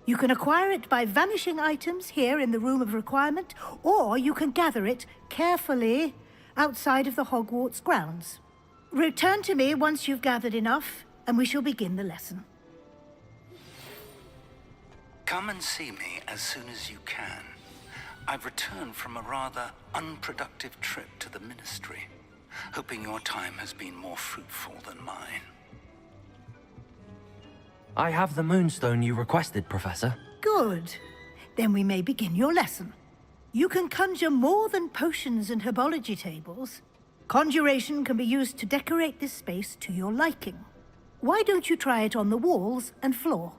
You can acquire it by vanishing items here in the Room of Requirement, or you can gather it carefully outside of the Hogwarts grounds. Return to me once you've gathered enough, and we shall begin the lesson. Come and see me as soon as you can. I've returned from a rather unproductive trip to the Ministry, hoping your time has been more fruitful than mine. I have the moonstone you requested, Professor. Good. Then we may begin your lesson. You can conjure more than potions and herbology tables. Conjuration can be used to decorate this space to your liking. Why don't you try it on the walls and floor?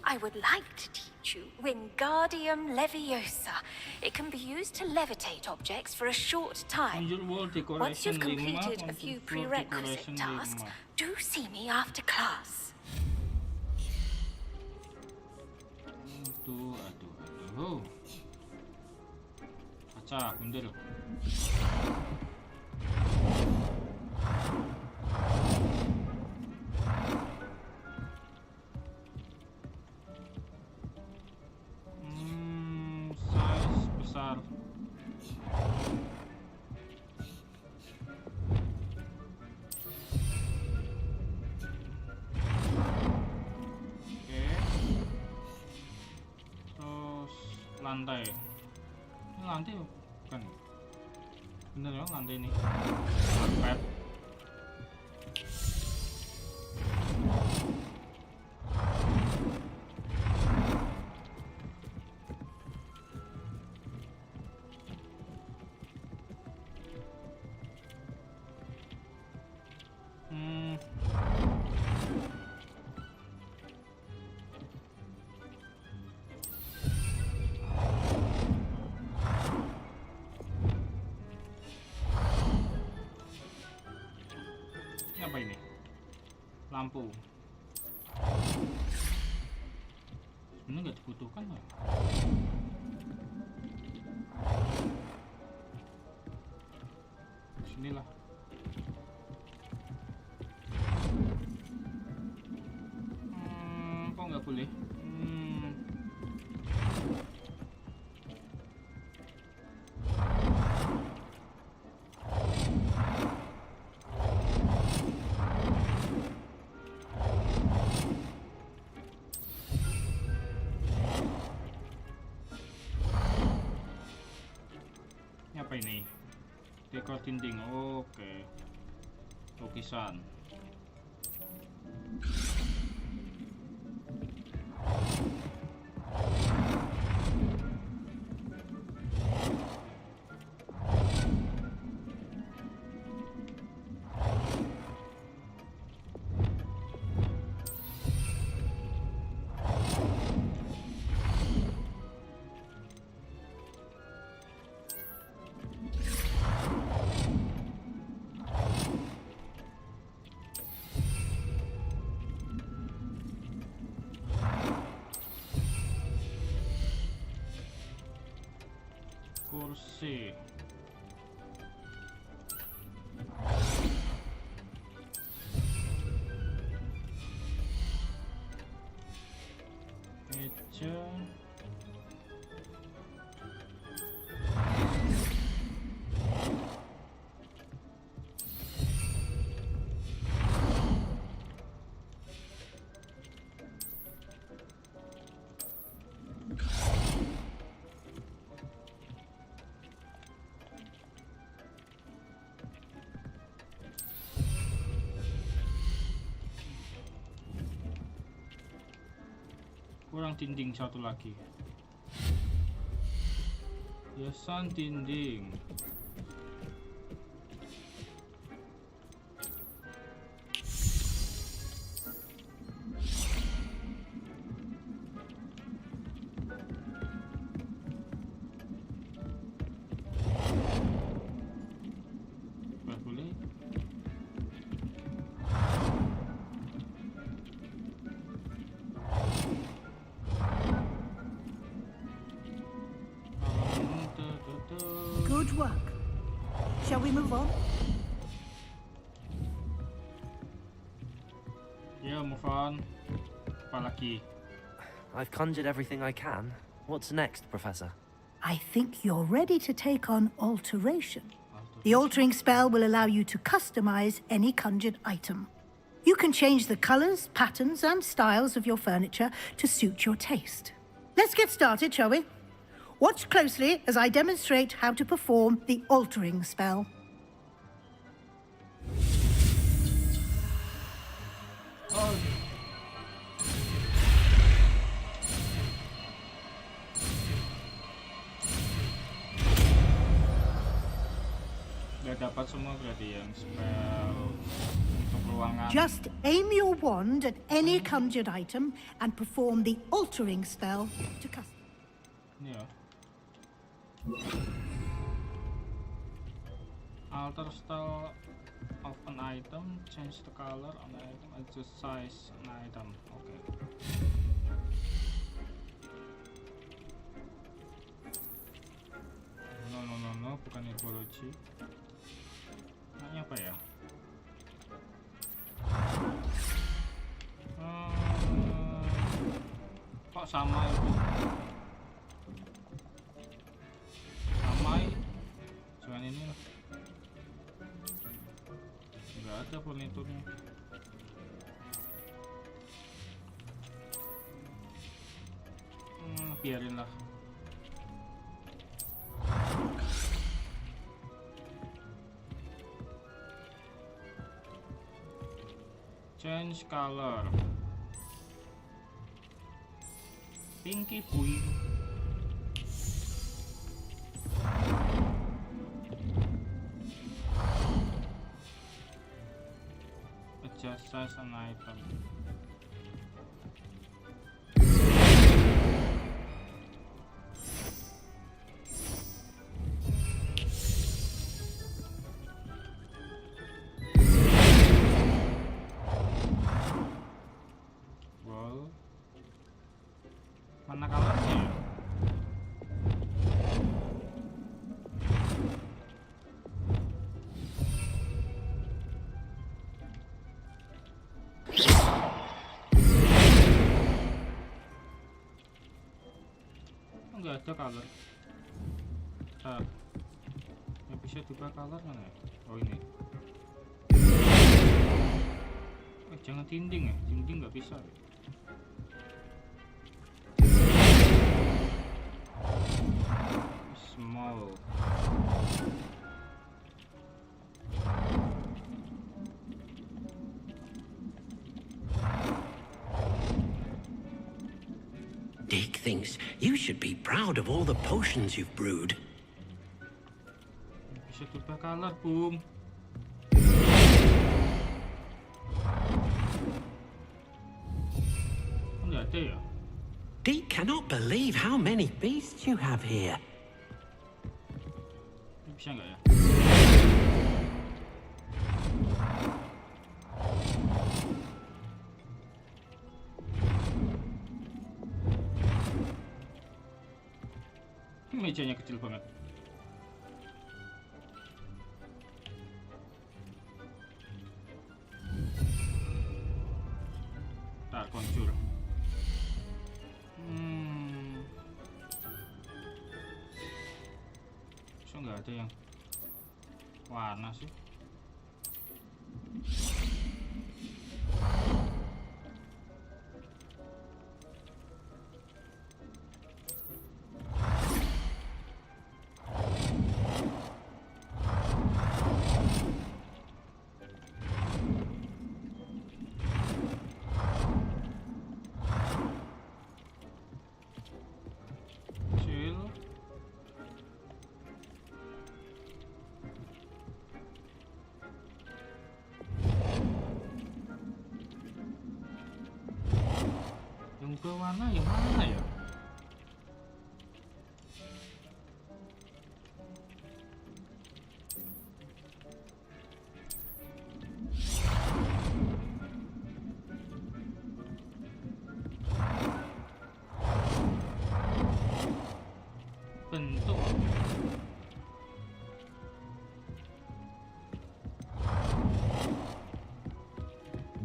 I would like to teach you Wingardium Leviosa. It can be used to levitate objects for a short time. Once you've completed a few prerequisite tasks, do see me after class. Aduh. Kaca, mundur. Size besar. Oke. Terus lantai. Ini lantai bukan? Bener ya lantai ini. Karpet. Ini apa ini? Lampu. Sebenarnya nggak dibutuhkan lah. Sinilah. Kok nggak boleh? Apa ini? Dekor dinding. Oke. Lukisan. Kursi. Meja. kurang dinding satu lagi. Hiasan dinding. Boleh. Good work. Shall we move on? Yeah, move on. Apalagi? I've conjured everything I can. What's next, Professor? I think you're ready to take on alteration. The altering spell will allow you to customize any conjured item. You can change the colors, patterns, and styles of your furniture to suit your taste. Let's get started, shall we? Watch closely as I demonstrate how to perform the altering spell. Gak dapat semua berarti yang spell untuk ruangan. Just aim your wand at any conjured item and perform the altering spell to custom. Yeah. Alter style of an item, change the color on the item, adjust size an item. Okay. No, bukan herbology. Namanya apa ya? Kok sama itu? Jangan ini lah. Nggak ada furniturnya. Biarin lah. Change color. Pinky boy. Adjust size an item. Wow. Mana colornya ya? Nggak ada color. Yang bisa diubah color mana ya? Oh ini. Jangan dinding ya, dinding nggak bisa. Small. Dick thinks you should be proud of all the potions you've brewed. Bisa diubah color, boom. Nggak ada ya? Dick cannot believe how many beasts you have here. Bisa nggak ya? Mejanya kecil banget. Tak konjur. So nggak ada yang warna sih.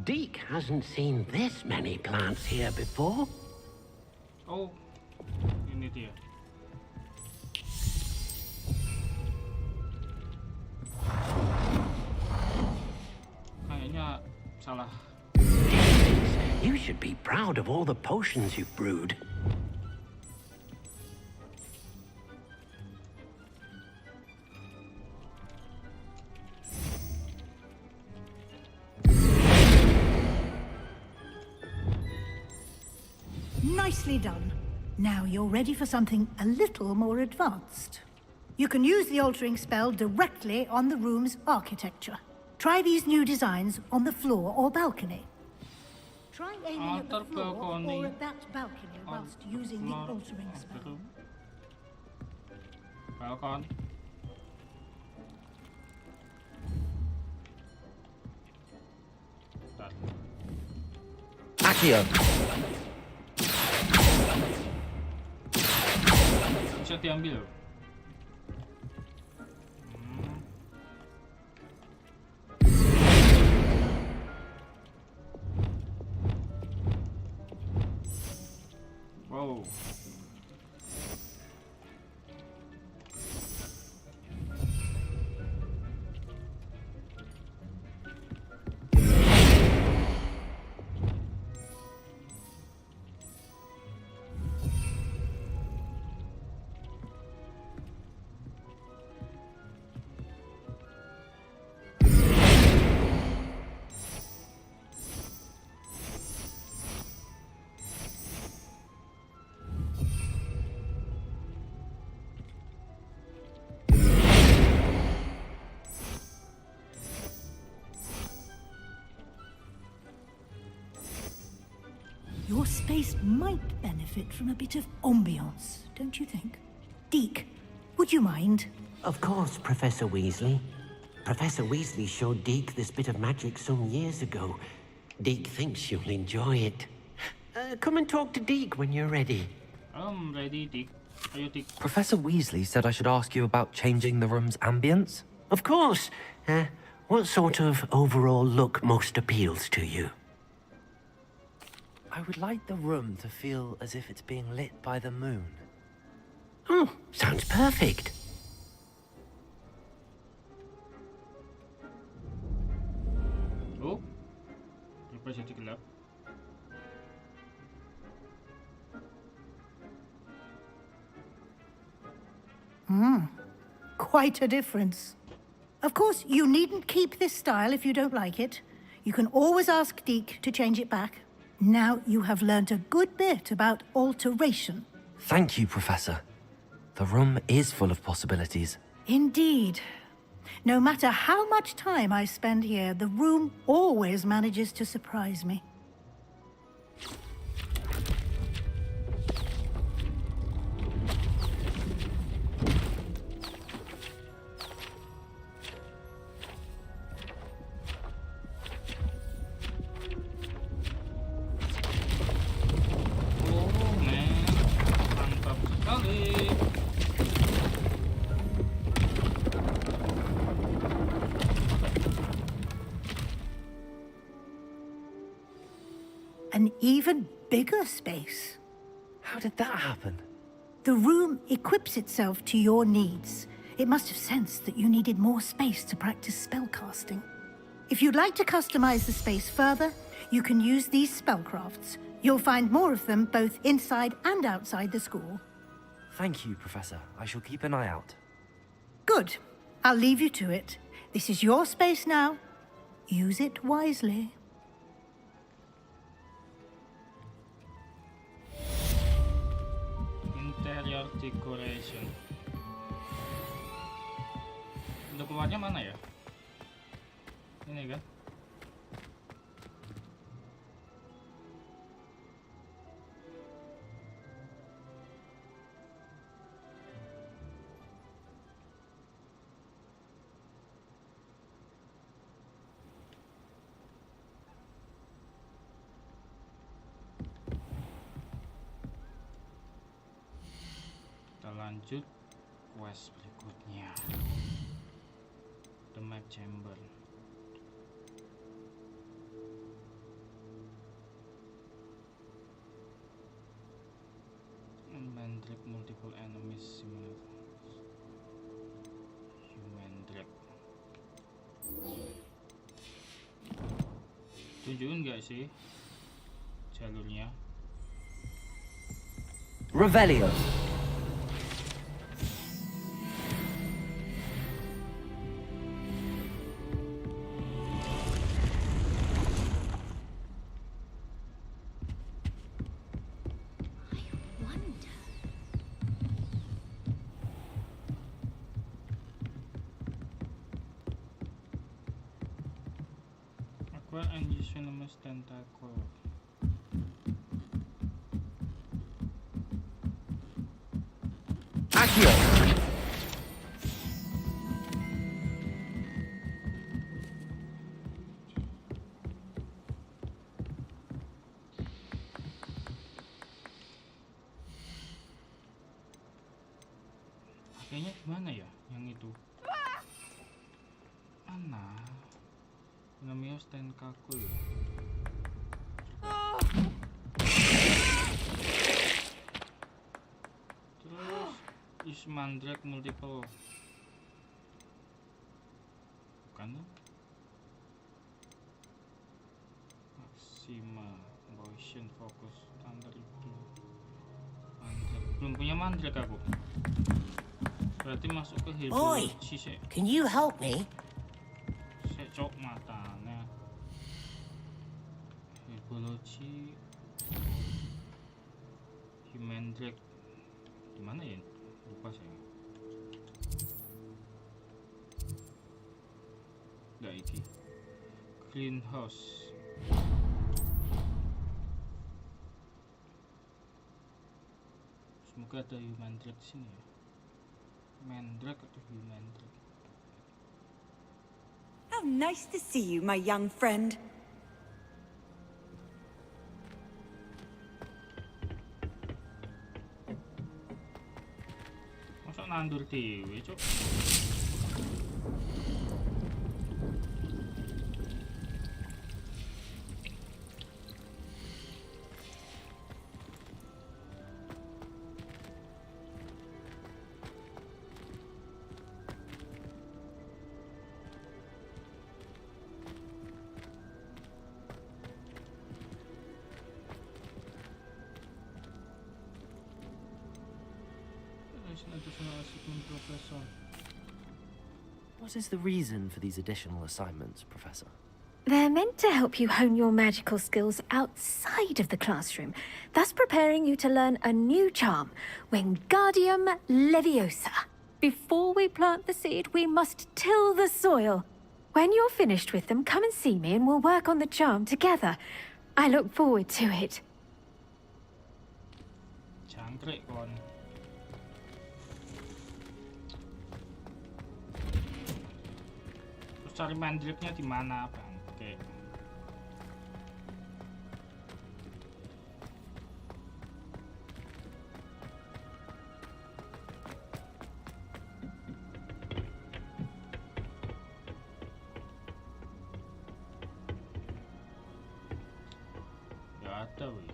Deke hasn't seen this many plants here before. Oh, ini dia. Kayaknya salah. You should be proud of all the potions you've brewed. Nicely done. Now you're ready for something a little more advanced. You can use the altering spell directly on the room's architecture. Try these new designs on the floor or balcony. Try aiming at the floor or at that balcony whilst using the altering spell. Balkon. Accio. Bisa diambil. Wow. Your space might benefit from a bit of ambiance, don't you think? Deke, would you mind? Of course, Professor Weasley. Professor Weasley showed Deke this bit of magic some years ago. Deke thinks you'll enjoy it. Come and talk to Deke when you're ready. I'm ready, Deke. Are you Deke? Professor Weasley said I should ask you about changing the room's ambience. Of course. What sort of overall look most appeals to you? I would like the room to feel as if it's being lit by the moon. Oh, sounds perfect. Oh, apa jadi gelap? Quite a difference. Of course, you needn't keep this style if you don't like it. You can always ask Deke to change it back. Now you have learnt a good bit about alteration. Thank you, Professor. The room is full of possibilities. Indeed. No matter how much time I spend here, the room always manages to surprise me. An even bigger space. How did that happen? The room equips itself to your needs. It must have sensed that you needed more space to practice spellcasting. If you'd like to customize the space further, you can use these spellcrafts. You'll find more of them both inside and outside the school. Thank you, Professor. I shall keep an eye out. Good. I'll leave you to it. This is your space now. Use it wisely. Interior decoration. Untuk keluarnya mana ya? Ini kan? Kita lanjut quest berikutnya, The Map Chamber. Mandrake multiple enemies simulator. Mandrake. Tunjukin nggak sih jalurnya? Revelio. Acquire and use venomous tentacle. Accio. Kayaknya gimana ya yang itu? Mana? Namanya tentacle. Terus is mandrake multiple. Bukan? Maxima motion focus standar itu. Mandrake. Belum punya mandrake aku. Berarti masuk ke Oi, hiburan. can you help me? Secok matanya. Hibologi. Mandrake. Di mana ya? Lupa saya. Nggak iki. Greenhouse. Semoga ada Mandrake di sini ya. Mandrake atau Mandrake. How nice to see you, my young friend. Masa nandur dewe, Cuk? What is the reason for these additional assignments, Professor? They're meant to help you hone your magical skills outside of the classroom, thus preparing you to learn a new charm, Wingardium Leviosa. Before we plant the seed, we must till the soil. When you're finished with them, come and see me and we'll work on the charm together. I look forward to it. Jangkrik kon. Terus cari mandrake-nya di mana, Bang? Oke. Gak ada, wih.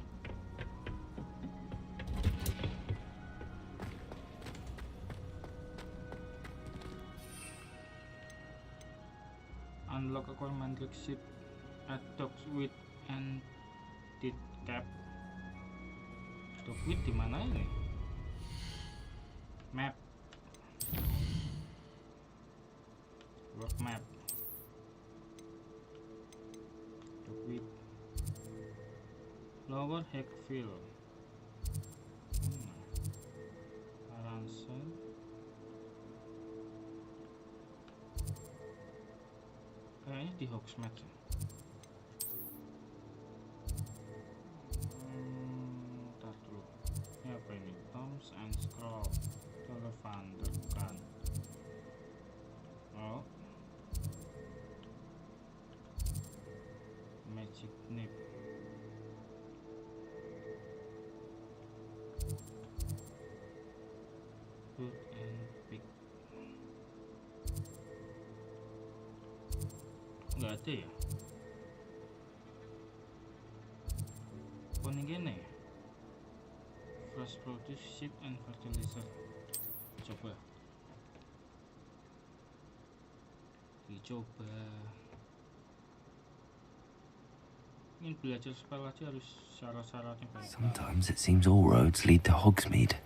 Unlock a core mandrake seed at dogs with and did cap. Dog with di mana ini? Map. Work map. Dog with. Lower Hackville. Aransen. Kayaknya di Hogsmeade. Ntar dulu. Ini apa ini? Toms and Scroll. Televander kan. Oh. Magic Nip. Good and Big nggak ada ya? Apa nih gini? Fresh produce, seed and fertilizer. Coba. Dicoba. Ingin belajar spell aja harus syarat-syaratnya baik. Sometimes it seems all roads lead to Hogsmeade.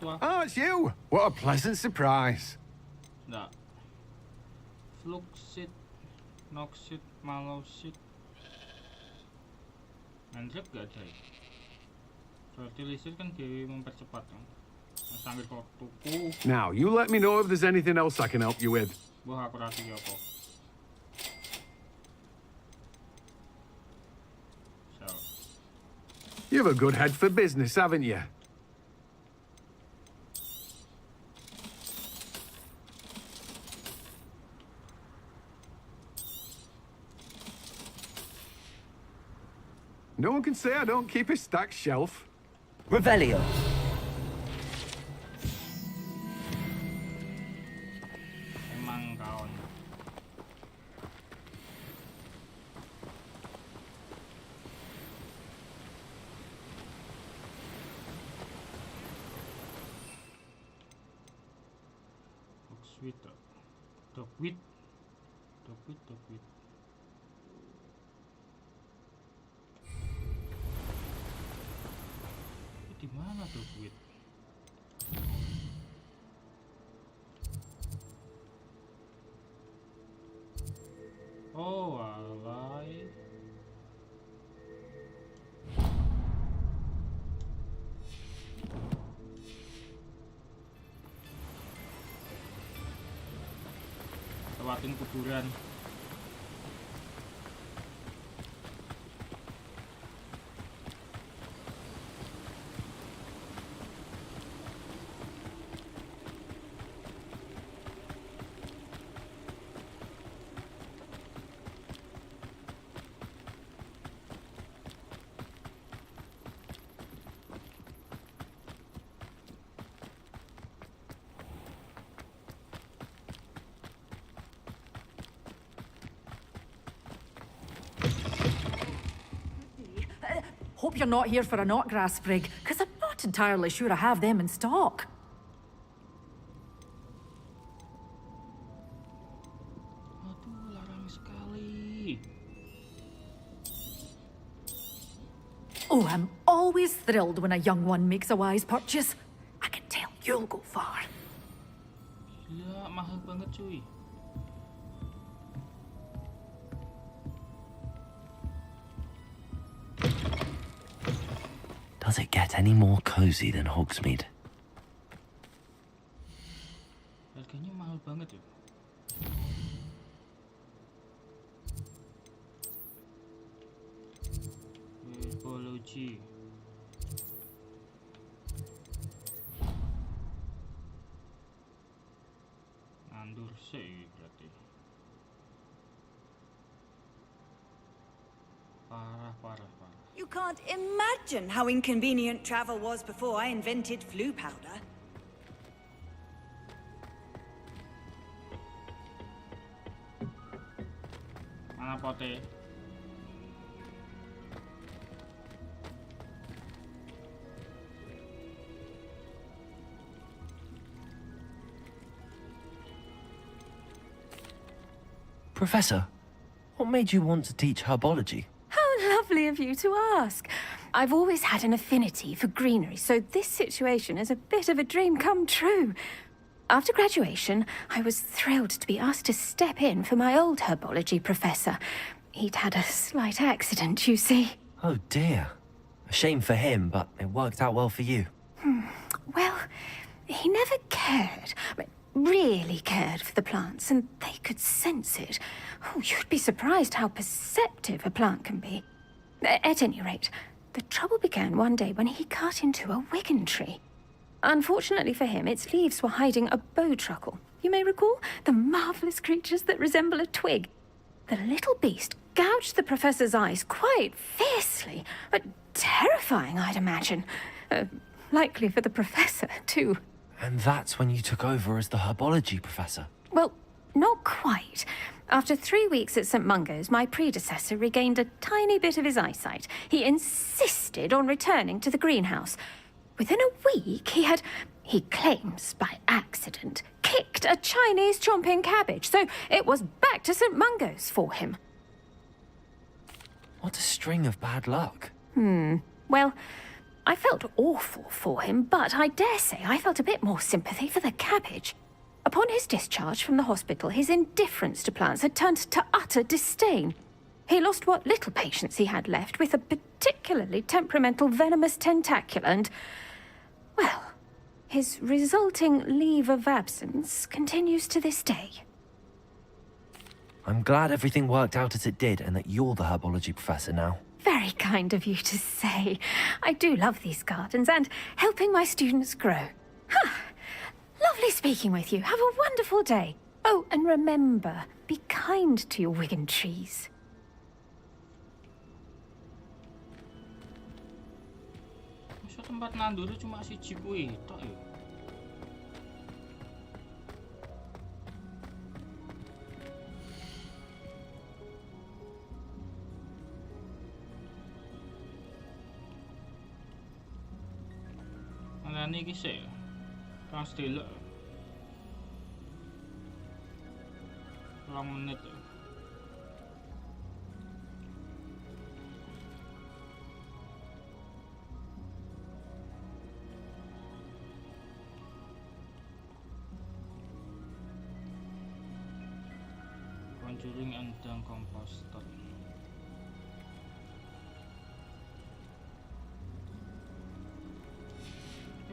Oh, it's you! What a pleasant surprise. Nah. Fluxit, Noxit, Malosit. Manjab gak ada ya? Fertilizer kan dia mempercepat kan? Sambil kau tuku. Now, you let me know if there's anything else I can help you with. Wah, aku rasa ya apa? So. You have a good head for business, haven't you? No one can say I don't keep a stacked shelf. Revelio. Emang kawan. Sweet, Dokwit. Di mana tuh duit? Oh, alay. Lewatin kuburan. Hope you're not here for a knotgrass sprig, because I'm not entirely sure I have them in stock. Aduh, larang sekali. Oh, I'm always thrilled when a young one makes a wise purchase. I can tell you'll go far. Gila, mahal banget cuy. Does it get any more cozy than Hogsmeade? Harganya mahal banget ya. Herbology. Nandur sih berarti. Parah. You can't imagine how inconvenient travel was before I invented flu powder. Mana pote? Professor, what made you want to teach herbology? How lovely of you to ask. I've always had an affinity for greenery, so this situation is a bit of a dream come true. After graduation, I was thrilled to be asked to step in for my old herbology professor. He'd had a slight accident, you see. Oh dear. A shame for him, but it worked out well for you. Well, he never cared, really cared for the plants, and they could sense it. Oh, you'd be surprised how perceptive a plant can be. At any rate, the trouble began one day when he cut into a wigan tree. Unfortunately for him, its leaves were hiding a bowtruckle. You may recall the marvellous creatures that resemble a twig. The little beast gouged the professor's eyes quite fiercely, but terrifying, I'd imagine. Likely for the professor, too. And that's when you took over as the herbology professor? Well, not quite. After 3 weeks at St. Mungo's, my predecessor regained a tiny bit of his eyesight. He insisted on returning to the greenhouse. Within a week, he claims by accident, kicked a Chinese chomping cabbage, so it was back to St. Mungo's for him. What a string of bad luck. Well, I felt awful for him, but I dare say I felt a bit more sympathy for the cabbage. Upon his discharge from the hospital, his indifference to plants had turned to utter disdain. He lost what little patience he had left with a particularly temperamental venomous tentacula and, well, his resulting leave of absence continues to this day. I'm glad everything worked out as it did and that you're the herbology professor now. Very kind of you to say. I do love these gardens and helping my students grow. Lovely speaking with you. Have a wonderful day. Oh, and remember, be kind to your Wigan trees. Masa tempat nandur cuma siji kuwi tok ya. Ini iki sik. Kang delok. 2 menit. Conjuring and Dung Composter.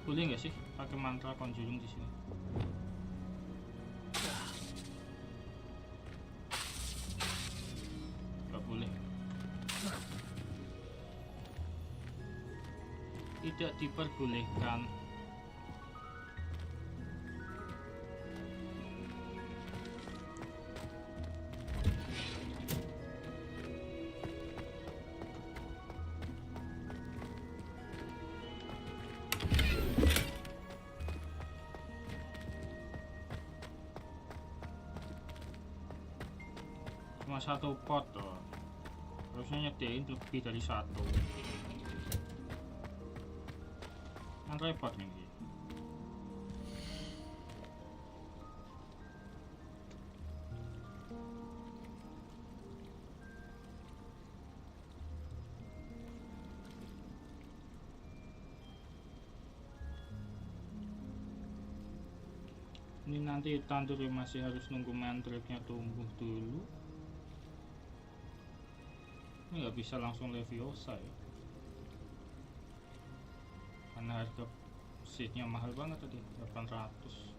Boleh nggak sih pakai mantra conjuring di sini? Nggak boleh. Tidak diperbolehkan. Cuma 1 pot toh. Harusnya nyediain lebih dari 1. Kan repot nih. Ini nanti tandurnya masih harus nunggu mantrapnya tumbuh dulu. Ini nggak bisa langsung Leviosa ya, karena harga seatnya mahal banget tadi, 800.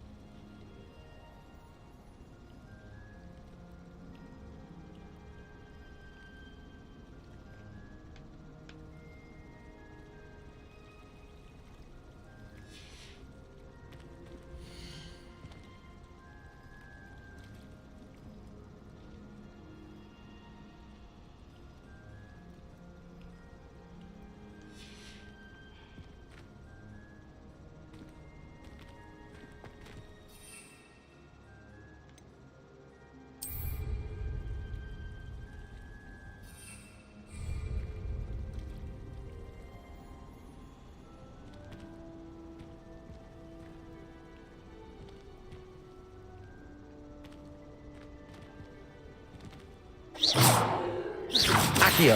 Accio.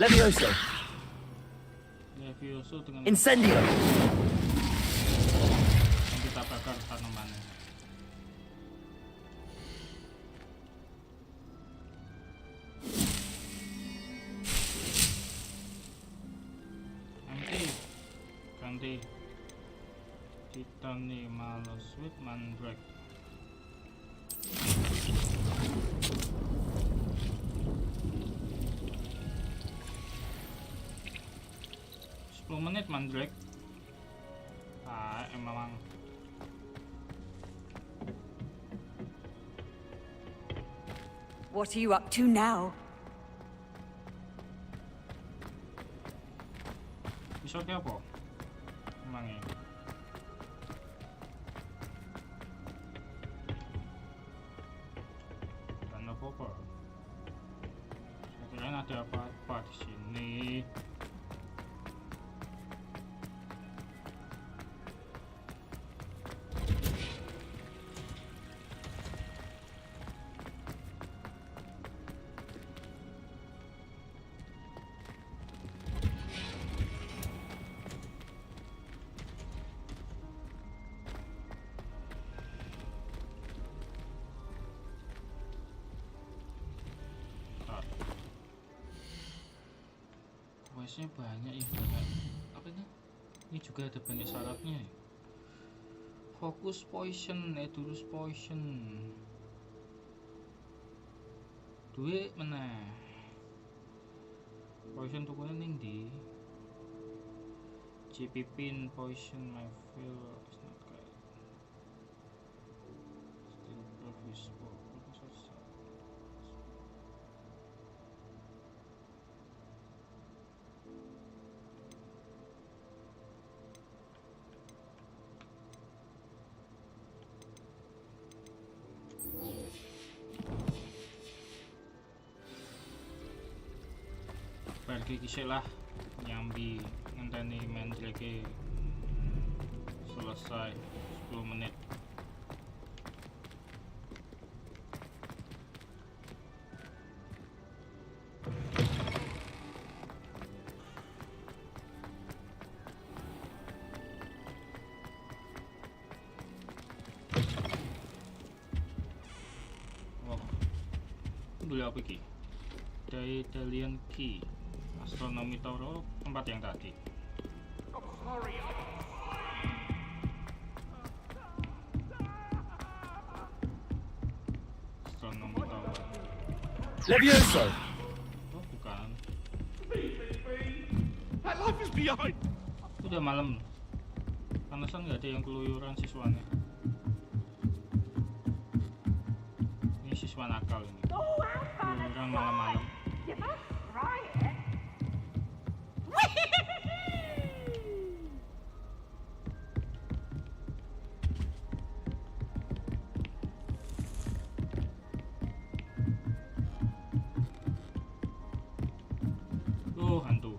Levioso. Levioso dengan Incendio. yang kita bakar tanamannya. Ganti Titani Malos with Mandrake. 10 menit Mandrake. Emang What are you up to now? Bisa ke apa? Emangnya? Dan apa-apa. Saya kira ada apa-apa di sini. Questnya banyak ya, banyak apa itu? Ini juga ada banyak syaratnya ya. Fokus poison, terus poison. Duit mana? Poison tukunya ning di GP pin poison my feel is not good. Still previous balik kisah lah nyambi ngenteni main drake selesai 10 menit. Oh, dulu apa ki? Italian key. Astronomi Toro tempat yang tadi. Astronomi Toro. Levioso. Oh, bukan. That life is behind. Udah malam. Panasan nggak ada yang keluyuran siswanya. Ini siswa nakal ini. Keluyuran malam-malam. Hantu.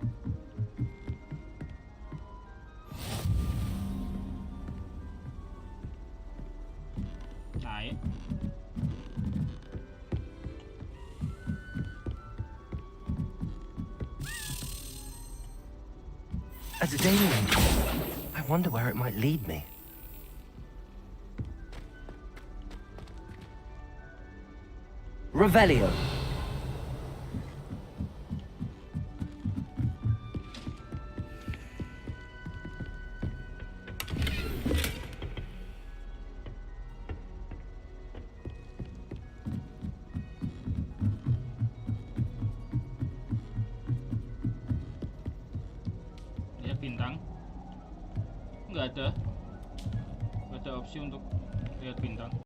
Naik. A daily entry. I wonder where it might lead me. Revelio. Bintang nggak ada opsi untuk lihat bintang.